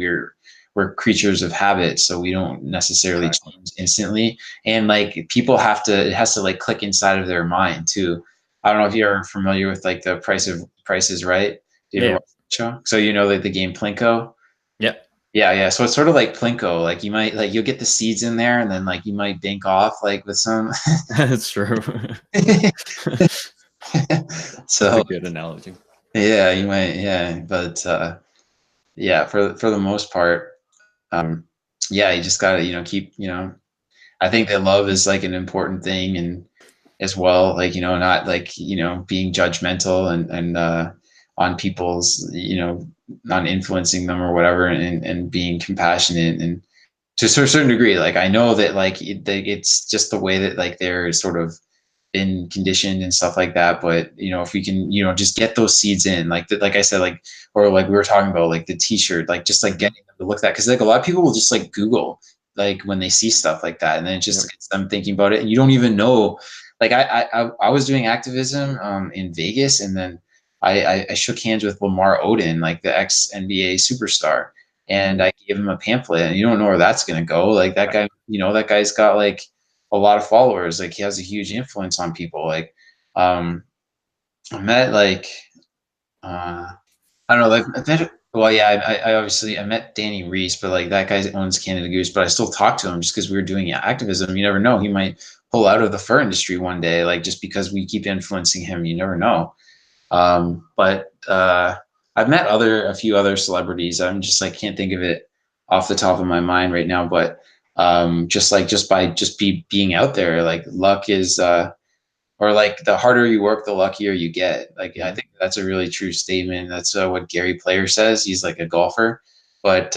we're creatures of habit, so we don't necessarily Exactly. change instantly. And like people have to, it has to like click inside of their mind too. I don't know if you're familiar with like the Price is Right. Do you ever Yeah. watch that show? So like the game Plinko. Yep. Yeah, yeah. So it's sort of like Plinko. Like you might like you'll get the seeds in there, and then like you might bank off like with some. That's true. That's a So good analogy. yeah, you might, yeah, but yeah, for the most part, um, yeah, you just gotta, keep, I think that love is like an important thing, and as well, like, not like, being judgmental and on people's, not influencing them or whatever, and being compassionate and to a certain degree. Like I know that like it's just the way that like they're sort of been conditioned and stuff like that. But if we can, just get those seeds in, like like I said, like or like we were talking about, like the T-shirt, like just like Mhm. getting them to look at that, because like a lot of people will just like Google like when they see stuff like that, and then it just Yep. gets them thinking about it, and you don't even know. Like I was doing activism in Vegas, and then I shook hands with Lamar Odom, like the ex NBA superstar, and Mhm. I gave him a pamphlet, and you don't know where that's gonna go. Like that Right. guy, that guy's got like a lot of followers. Like he has a huge influence on people. Like um, I met like uh, I don't know, like I met, well, yeah, I obviously I met Danny Reese, but like that guy owns Canada Goose, but I still talk to him just because we were doing activism. You never know, he might pull out of the fur industry one day, like just because we keep influencing him. You never know. But I've met a few other celebrities. I'm just like can't think of it off the top of my mind right now. But just by being out there, like luck is, or like the harder you work, the luckier you get. Like I Mhm. think that's a really true statement. That's what Gary Player says. He's like a golfer, but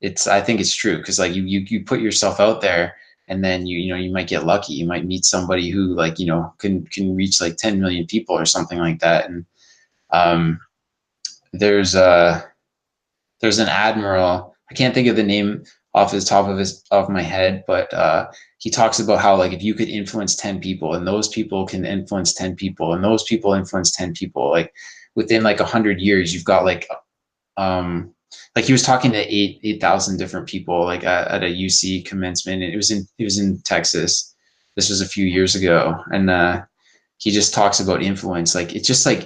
it's I think it's true because like you put yourself out there. And then you might get lucky. You might meet somebody who like can reach like 10 million people or something like that. And um, there's there's an admiral. I can't think of the name off my head, but he talks about how like if you could influence 10 people, and those people can influence 10 people, and those people influence 10 people, like within like 100 years, you've got like he was talking to 8,000 different people like at a UC commencement, and it was in Texas. This was a few years ago, and he just talks about influence. Like it's just like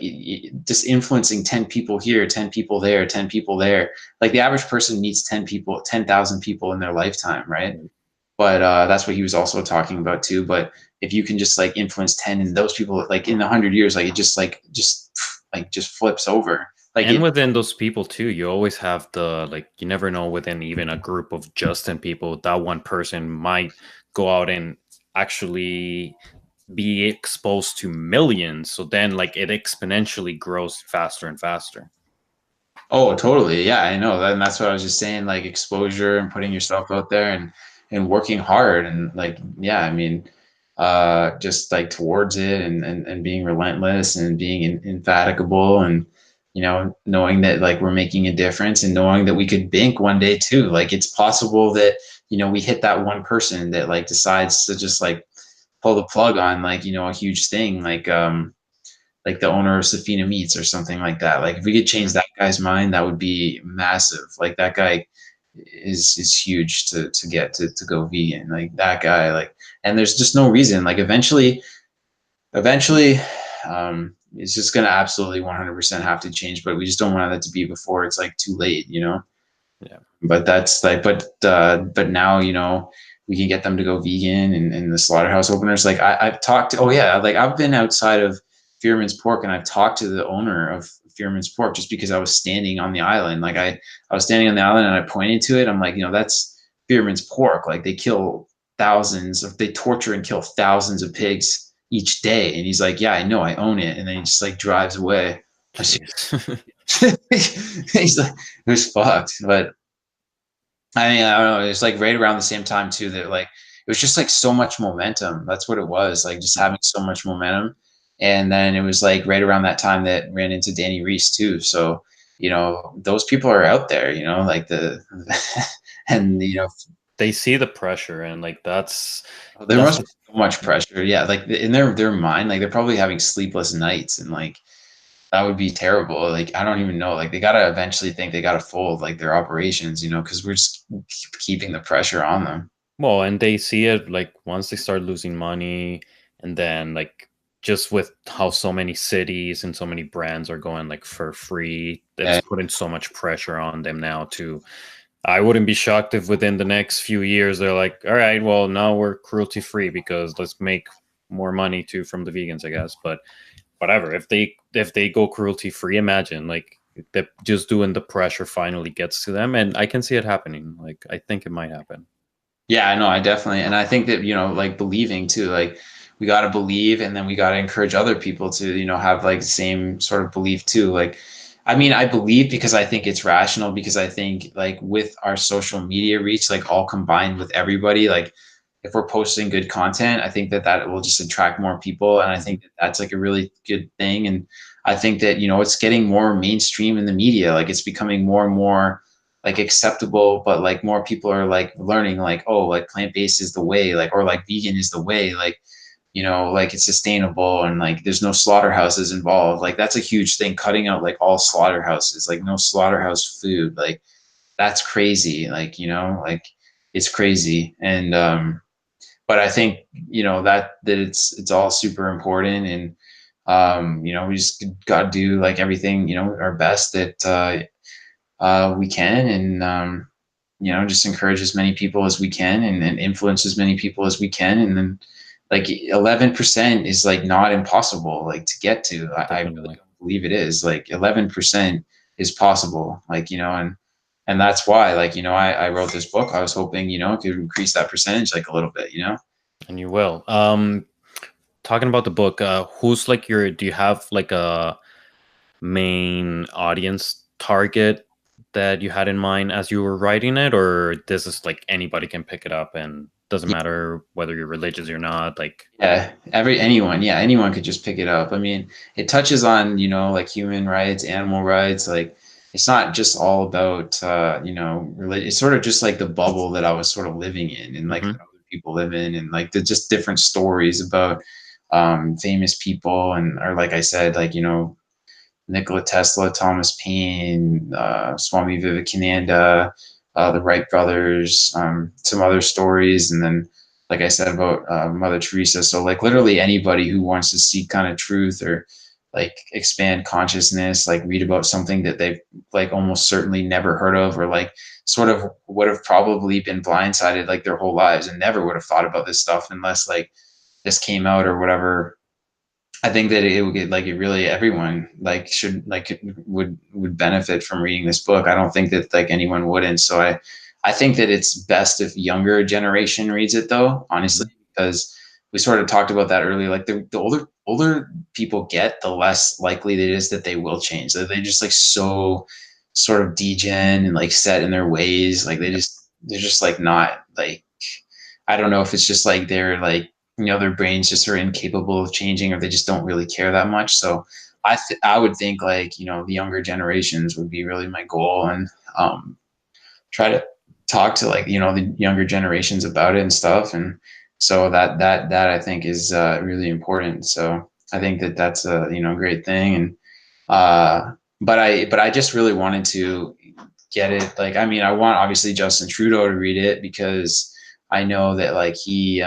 just influencing 10 people here, 10 people there, 10 people there. Like the average person meets 10 people, 10,000 people in their lifetime, right? But that's what he was also talking about too. But if you can just like influence 10, and those people like in 100 years, like it just flips over. Like And it. within those people too, you always have the like you never know within even a group of just 10 people, that one person might go out and actually be exposed to millions. So then like it exponentially grows faster and faster. Oh, totally. Yeah, I know. And that's what I was just saying, like exposure and putting yourself out there and working hard and like, yeah, I mean, just like towards it and being relentless and being infatigable and knowing that like we're making a difference and knowing that we could bank one day too. Like it's possible that, we hit that one person that like decides to just like pull the plug on like, a huge thing, like the owner of Safina Meats or something like that. Like if we could change that guy's mind, that would be massive. Like that guy is huge to get to go vegan. Like that guy, like, and there's just no reason. Like eventually, it's just gonna absolutely 100% have to change. But we just don't want that to be before it's like too late. Yeah. But that's like, but now we can get them to go vegan and the slaughterhouse openers. Like I've talked to, oh yeah, like I've been outside of Fearman's Pork and I've talked to the owner of Fearman's Pork just because I was standing on the island. Like I was standing on the island and I pointed to it. I'm like, that's Fearman's Pork. Like they kill they torture and kill thousands of pigs each day. And he's like, yeah, I know, I own it. And then he just like drives away. Jeez. He's like, it was fucked. But I mean, I don't know. It was like right around the same time too that like it was just like so much momentum. That's what it was. Like just having so much momentum. And then it was like right around that time that ran into Danny Reese too. So, those people are out there, like and They see the pressure, and like there that's must the be so much pressure. Yeah, like in their mind, like they're probably having sleepless nights and like that would be terrible. Like I don't even know. Like they gotta eventually think they gotta fold like their operations, because we're just keeping the pressure on them. well, and they see it like once they start losing money, and then like just with how so many cities and so many brands are going like for free, it's Yeah, putting so much pressure on them now to. I wouldn't be shocked if within the next few years they're like, all right, well now we're cruelty free because let's make more money too from the vegans, I guess. But whatever, if they go cruelty free, imagine like that just doing the pressure finally gets to them, and I can see it happening. Like I think it might happen. yeah, I know. I definitely, and I think that like believing too. Like we got to believe, and then we got to encourage other people to have like the same sort of belief too. Like, I mean, I believe because I think it's rational. Because I think like with our social media reach, like all combined with everybody, like if we're posting good content, I think that will just attract more people, and I think that that's like a really good thing. And I think that it's getting more mainstream in the media. Like it's becoming more and more like acceptable, but like more people are like learning like, oh, like plant-based is the way, like, or like vegan is the way, like, like it's sustainable and like there's no slaughterhouses involved. Like that's a huge thing, cutting out like all slaughterhouses, like no slaughterhouse food. Like that's crazy. Like, like it's crazy. And but I think, that it's all super important. And we just gotta do like everything, our best that we can, and just encourage as many people as we can, and influence as many people as we can, and then like 11% is like not impossible like to get to. I really Definitely. don't believe it is. Like 11% is possible, like and that's why like I wrote this book. I was hoping to increase that percentage like a little bit. And you will. Talking about the book, who's like your? Do you have like a main audience target that you had in mind as you were writing it, or this is like anybody can pick it up and doesn't matter whether you're religious or not? Like, Yeah, anyone could just pick it up. I mean, it touches on, like human rights, animal rights. Like, it's not just all about, it's sort of just like the bubble that I was sort of living in, and like that hmm other people live in, and like the just different stories about famous people, and or like I said, like Nikola Tesla, Thomas Paine, Swami Vivekananda, the Wright brothers, some other stories, and then, like I said, about Mother Teresa. So, like, literally anybody who wants to seek kind of truth or like expand consciousness, like read about something that they've like almost certainly never heard of, or like sort of would have probably been blindsided like their whole lives and never would have thought about this stuff unless like this came out or whatever. I think that it would get like it really everyone like should like would benefit from reading this book. I don't think that like anyone wouldn't. So I think that it's best if younger generation reads it though, honestly, because we sort of talked about that earlier. Like the older people get, the less likely it is that they will change. So they're just like so sort of degen and like set in their ways. Like yeah, they're just like not like I don't know if it's just like they're like their brains just are incapable of changing or they just don't really care that much. So I would think like, you know, the younger generations would be really my goal, and try to talk to like, you know, the younger generations about it and stuff. And so that I think is really important. So I think that that's a, you know, great thing. And but I just really wanted to get it. Like, I mean, I want obviously Justin Trudeau to read it because I know that like he's,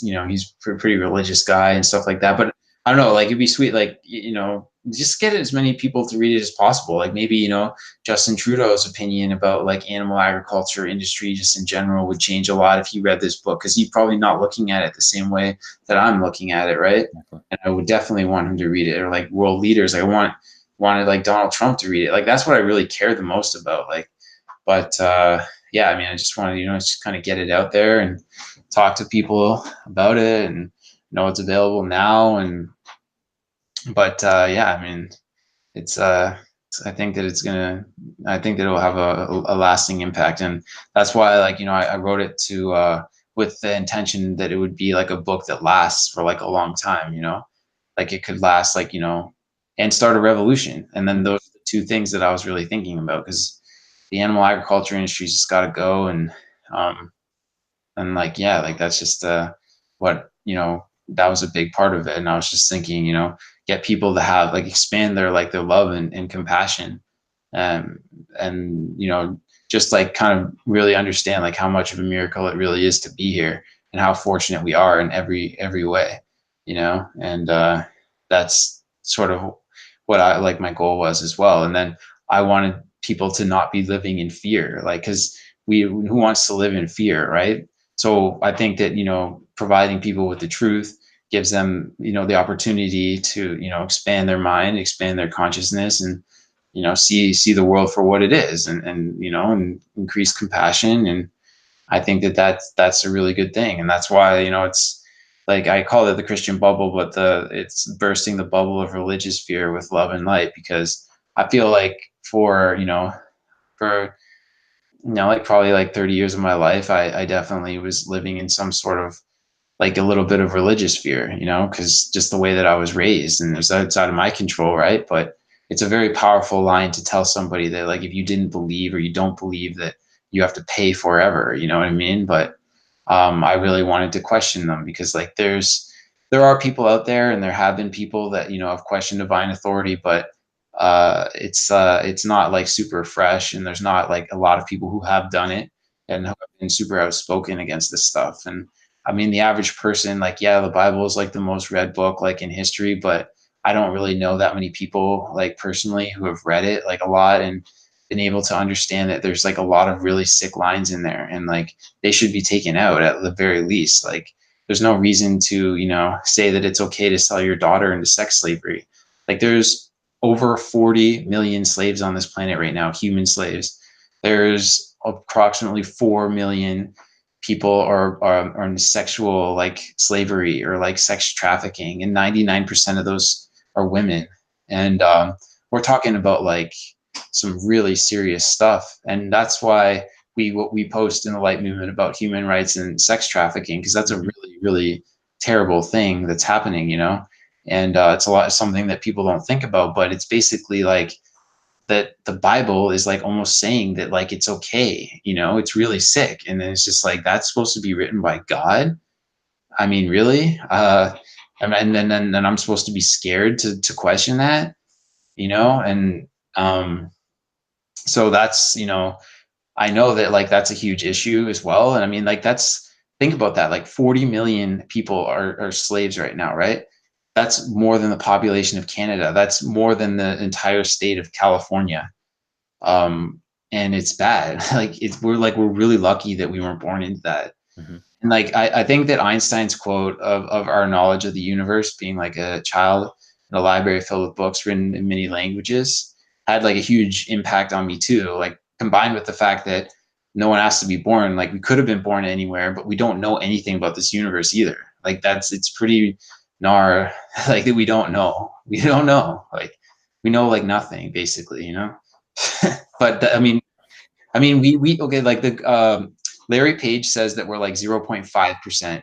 you know, he's a pretty religious guy and stuff like that. But I don't know, like it'd be sweet, like, you know, just get as many people to read it as possible. Like maybe, you know, Justin Trudeau's opinion about like animal agriculture industry just in general would change a lot if he read this book, because he's probably not looking at it the same way that I'm looking at it, right? And I would definitely want him to read it. Or like world leaders, like wanted like Donald Trump to read it. Like that's what I really care the most about. Like, but yeah, I mean, I just wanted, you know, just kind of get it out there and talk to people about it, and know it's available now. And but yeah, I mean, it's I think that I think that it'll have a lasting impact. And that's why, like, you know, I wrote it to with the intention that it would be like a book that lasts for like a long time, you know, like it could last, like, you know, and start a revolution. And then those are the two things that I was really thinking about, because the animal agriculture industry's just got to go. Um, and like, yeah, like that's just what, you know, that was a big part of it. And I was just thinking, you know, get people to have like expand their like their love and compassion, um, and you know, just like kind of really understand like how much of a miracle it really is to be here, and how fortunate we are in every way, you know. And that's sort of what I like my goal was as well. And then I wanted people to not be living in fear, like, because we, who wants to live in fear, right? So I think that, you know, providing people with the truth gives them, you know, the opportunity to, you know, expand their mind, expand their consciousness, and, you know, see the world for what it is, and you know, and increase compassion. And I think that that's a really good thing. And that's why, you know, it's like I call it the Christian bubble, but the it's bursting the bubble of religious fear with love and light. Because I feel like for, you know, for, you know, like probably like 30 years of my life, I definitely was living in some sort of like a little bit of religious fear, you know, because just the way that I was raised, and it was outside of my control, right? But it's a very powerful line to tell somebody that, like, if you didn't believe or you don't believe, that you have to pay forever, you know what I mean? But I really wanted to question them, because like there are people out there, and there have been people that, you know, have questioned divine authority, but it's not like super fresh, and there's not like a lot of people who have done it and have been super outspoken against this stuff. And I mean, the average person, like, yeah, the Bible is like the most read book like in history, but I don't really know that many people like personally who have read it like a lot and been able to understand that there's like a lot of really sick lines in there, and like they should be taken out at the very least. Like, there's no reason to, you know, say that it's okay to sell your daughter into sex slavery. Like, there's over 40 million slaves on this planet right now, human slaves. There's approximately 4 million people are in sexual like slavery or like sex trafficking, and 99% of those are women. And we're talking about like some really serious stuff. And that's why what we post in the Light Movement about human rights and sex trafficking, because that's a really terrible thing that's happening, you know. And it's a lot of something that people don't think about, but it's basically like that the Bible is like almost saying that like it's okay, you know, it's really sick. And then it's just like, that's supposed to be written by God. I mean, really? And then I'm supposed to be scared to question that, you know? And so that's, you know, I know that like that's a huge issue as well. And I mean, like that's, think about that. Like 40 million people are slaves right now, right? That's more than the population of Canada. That's more than the entire state of California. Um, and it's bad. Like we're really lucky that we weren't born into that. Mm-hmm. And like I think that Einstein's quote of our knowledge of the universe being like a child in a library filled with books written in many languages had like a huge impact on me too. Like, combined with the fact that no one has to be born, like we could have been born anywhere, but we don't know anything about this universe either. Like, it's pretty gnar, like, that we don't know. We don't know. Like, we know like nothing basically, you know. But I mean, we okay. Like the Larry Page says that we're like 0.5%.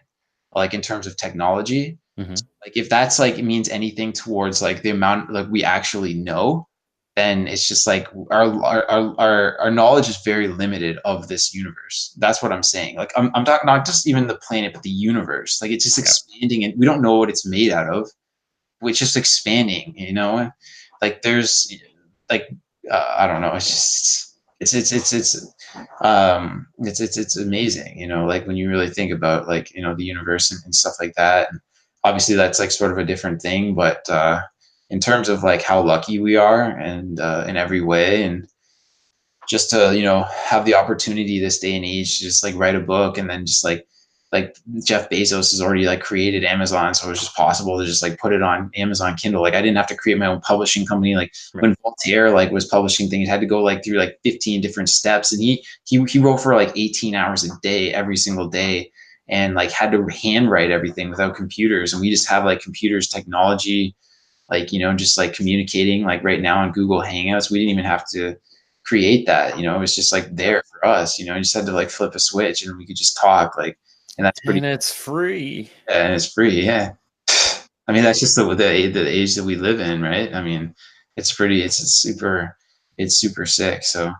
like in terms of technology. Hmm. Like if that's like it means anything towards like the amount like we actually know, then it's just like our knowledge is very limited of this universe. That's what I'm saying. Like I'm talking not just even the planet, but the universe. Like it's just Yeah. expanding, and we don't know what it's made out of. It's just expanding, you know. Like there's like I don't know. It's just it's amazing, you know. Like when you really think about like you know the universe and stuff like that. And obviously, that's like sort of a different thing, but in terms of like how lucky we are and in every way, and just to you know have the opportunity this day and age to just like write a book and then just like Jeff Bezos has already like created Amazon, so it was just possible to just like put it on Amazon Kindle. Like I didn't have to create my own publishing company. Like Right. when Voltaire like was publishing things, had to go like through like 15 different steps, and he wrote for like 18 hours a day every single day, and like had to handwrite everything without computers. And we just have like computers technology, like you know just like communicating like right now on Google Hangouts. We didn't even have to create that, you know. It was just like Yeah. there for us, you know. You just had to like flip a switch and we could just talk like, and that's pretty And it's free. and it's free. Yeah. I mean, that's just the age that we live in, right? I mean, it's pretty, it's super sick. So,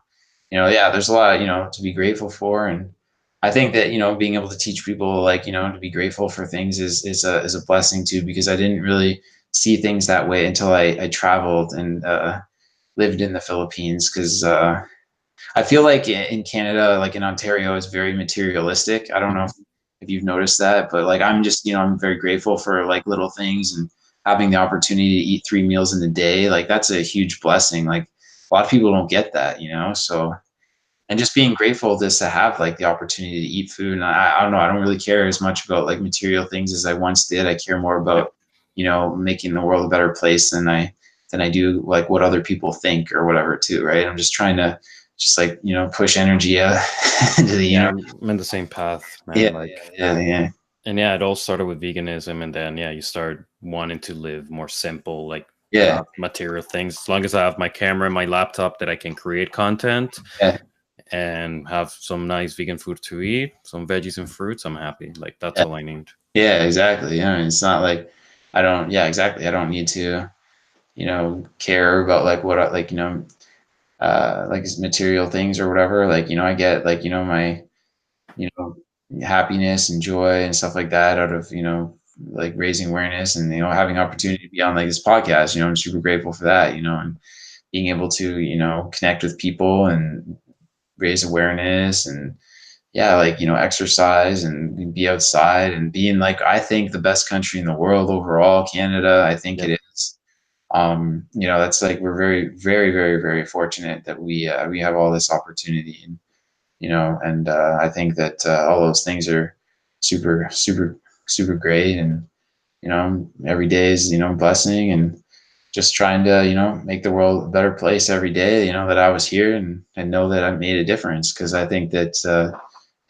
you know, yeah, there's a lot, you know, to be grateful for. And I think that, you know, being able to teach people like, you know, to be grateful for things is a blessing too, because I didn't really see things that way until I traveled and, lived in the Philippines. Cause, I feel like in Canada, like in Ontario, it's very materialistic. I don't know Hmm. if you've noticed that, but like I'm just, you know, I'm very grateful for like little things and having the opportunity to eat 3 meals in a day. Like that's a huge blessing. Like a lot of people don't get that, you know? So, and just being grateful just to have like the opportunity to eat food. And I don't know, I don't really care as much about like material things as I once did. I care more Yeah. about, you know, making the world a better place than I do like what other people think or whatever too, right? I'm just trying to just like, you know, push energy out into the Yeah, universe. I'm in the same path, Yeah, man. Like, yeah. and yeah, it all started with veganism, and then yeah, you start wanting to live more simple, like Yeah, not material things. As long as I have my camera and my laptop that I can create content yeah, and have some nice vegan food to eat, some veggies and fruits, I'm happy. Like that's yeah, all I need. yeah, exactly. Yeah, I mean, it's not like I don't, yeah, exactly. I don't need to, you know, care about like what, like, you know, like material things or whatever. Like, you know, I get like, you know, my, you know, happiness and joy and stuff like that out of, you know, like raising awareness and, you know, having opportunity to be on like this podcast, you know. I'm super grateful for that, you know, and being able to, you know, connect with people and raise awareness and yeah, like, you know, exercise and be outside and being like, I think the best country in the world overall, Canada, I think Yep. it is. You know, that's like, we're very, very, very, very fortunate that we have all this opportunity and, you know, and, I think that, all those things are super, super, super great. And, you know, every day is, you know, blessing and just trying to, you know, make the world a better place every day, you know, that I was here and know that I made a difference. Cause I think that,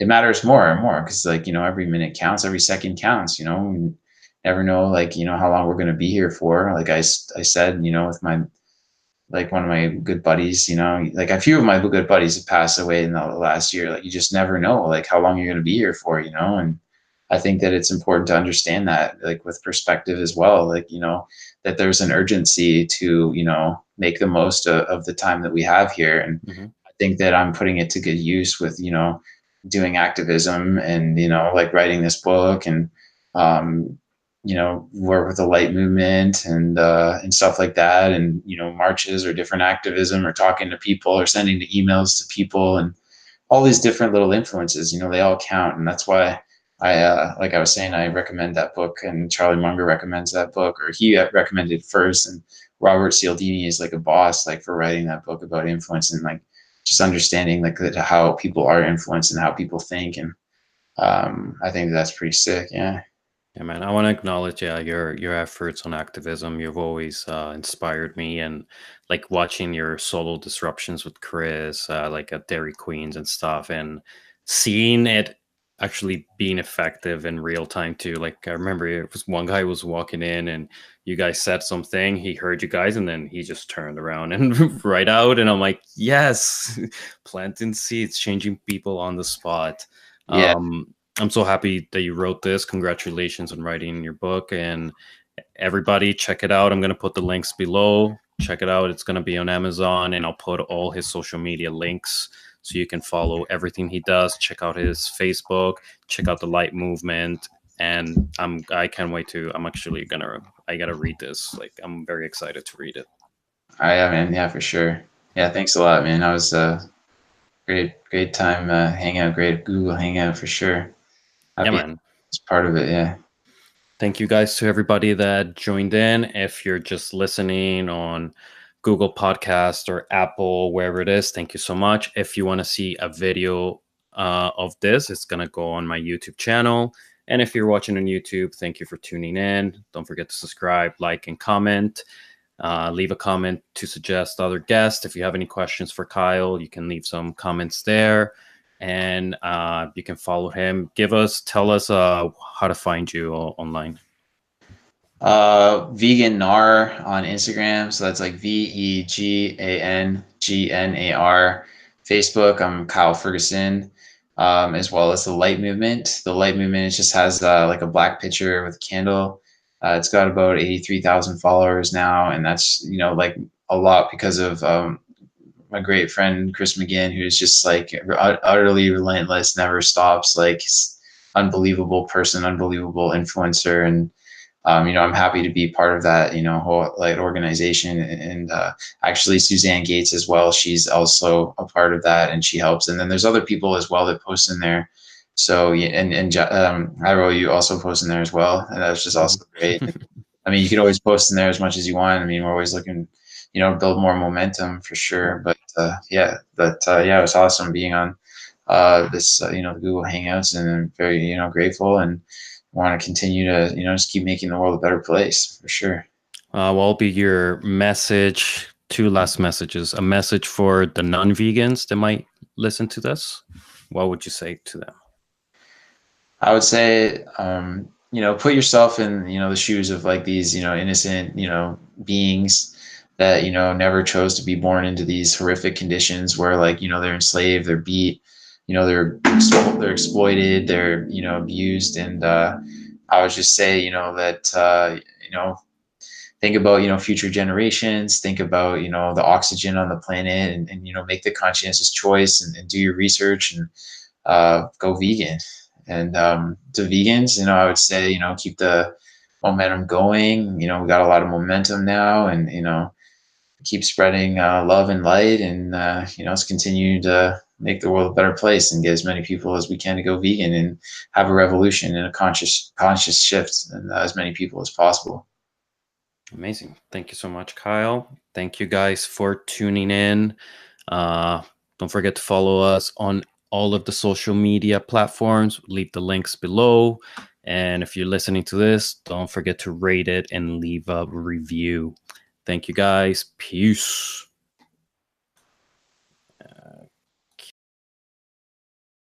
it matters more and more because like you know every minute counts, every second counts, you know. We never know like you know how long we're going to be here for. Like I said, you know, with my like one of my good buddies, you know, like a few of my good buddies have passed away in the last year. Like you just never know like how long you're going to be here for, you know. And I think that it's important to understand that like with perspective as well, like you know that there's an urgency to you know make the most of the time that we have here. And Hmm. I think that I'm putting it to good use with you know doing activism and you know like writing this book and um, you know work with the light movement and stuff like that, and you know marches or different activism or talking to people or sending the emails to people and all these different little influences, you know, they all count. And that's why I like I was saying, I recommend that book and Charlie Munger recommends that book, or he recommended first. And Robert Cialdini is like a boss like for writing that book about influence and like just understanding like how people are influenced and how people think. And I think that's pretty sick. Yeah. Yeah, man. I want to acknowledge, yeah, your efforts on activism. You've always inspired me, and like watching your solo disruptions with Chris, like at Dairy Queens and stuff, and seeing it actually being effective in real time too. Like I remember it was one guy was walking in, and you guys said something. He heard you guys, and then he just turned around and right out. And I'm like, yes, planting seeds, changing people on the spot. Yeah. Um, I'm so happy that you wrote this. Congratulations on writing your book, and everybody check it out. I'm going to put the links below. Check it out. It's going to be on Amazon, and I'll put all his social media links so you can follow everything he does. Check out his Facebook, check out the Light Movement, and I can't wait to. I gotta read this. Like, I'm very excited to read it. All right, yeah, man. Yeah, for sure. Yeah, thanks a lot, man. That was a great time hanging out. Great Google Hangout for sure. Yeah, Happy man. it's part of it. Yeah. Thank you guys to everybody that joined in. If you're just listening on Google Podcast or Apple, wherever it is, thank you so much. If you want to see a video of this, it's going to go on my YouTube channel. And if you're watching on YouTube, thank you for tuning in. Don't forget to subscribe, like, and comment. Leave a comment to suggest other guests. If you have any questions for Kyle, you can leave some comments there. And you can follow him. Tell us how to find you online. Vegan Nar on Instagram. So that's like VEGANGNAR. Facebook, I'm Kyle Ferguson, as well as the Light Movement. The Light Movement, it just has like a black picture with a candle. It's got about 83,000 followers now, and that's like a lot because of my great friend Chris McGinn, who's just like utterly relentless, never stops, like unbelievable person, unbelievable influencer, and I'm happy to be part of that, whole like organization. And actually, Suzanne Gates as well. She's also a part of that, and she helps. And then there's other people as well that post in there. So yeah, and Jairo, you also post in there as well, and that's just also great. I mean, you could always post in there as much as you want. I mean, we're always looking, to build more momentum for sure. But yeah, it was awesome being on this, the Google Hangouts, and I'm very, grateful and want to continue to, just keep making the world a better place for sure. What'll be your message? Two last messages. A message for the non-vegans that might listen to this. What would you say to them? I would say, put yourself in, the shoes of like these, innocent, beings that, never chose to be born into these horrific conditions where like, they're enslaved, they're beat, they're exploited, they're, abused. And I would just say, that, think about, future generations, think about, the oxygen on the planet, and make the conscientious choice, and do your research, and go vegan. And to vegans, I would say, keep the momentum going. We got a lot of momentum now, and, keep spreading love and light, and, let's continue to make the world a better place and get as many people as we can to go vegan and have a revolution and a conscious shift, and as many people as possible. Amazing. Thank you so much, Kyle. Thank you guys for tuning in. Don't forget to follow us on all of the social media platforms. Leave the links below. And if you're listening to this, don't forget to rate it and leave a review. Thank you guys. Peace.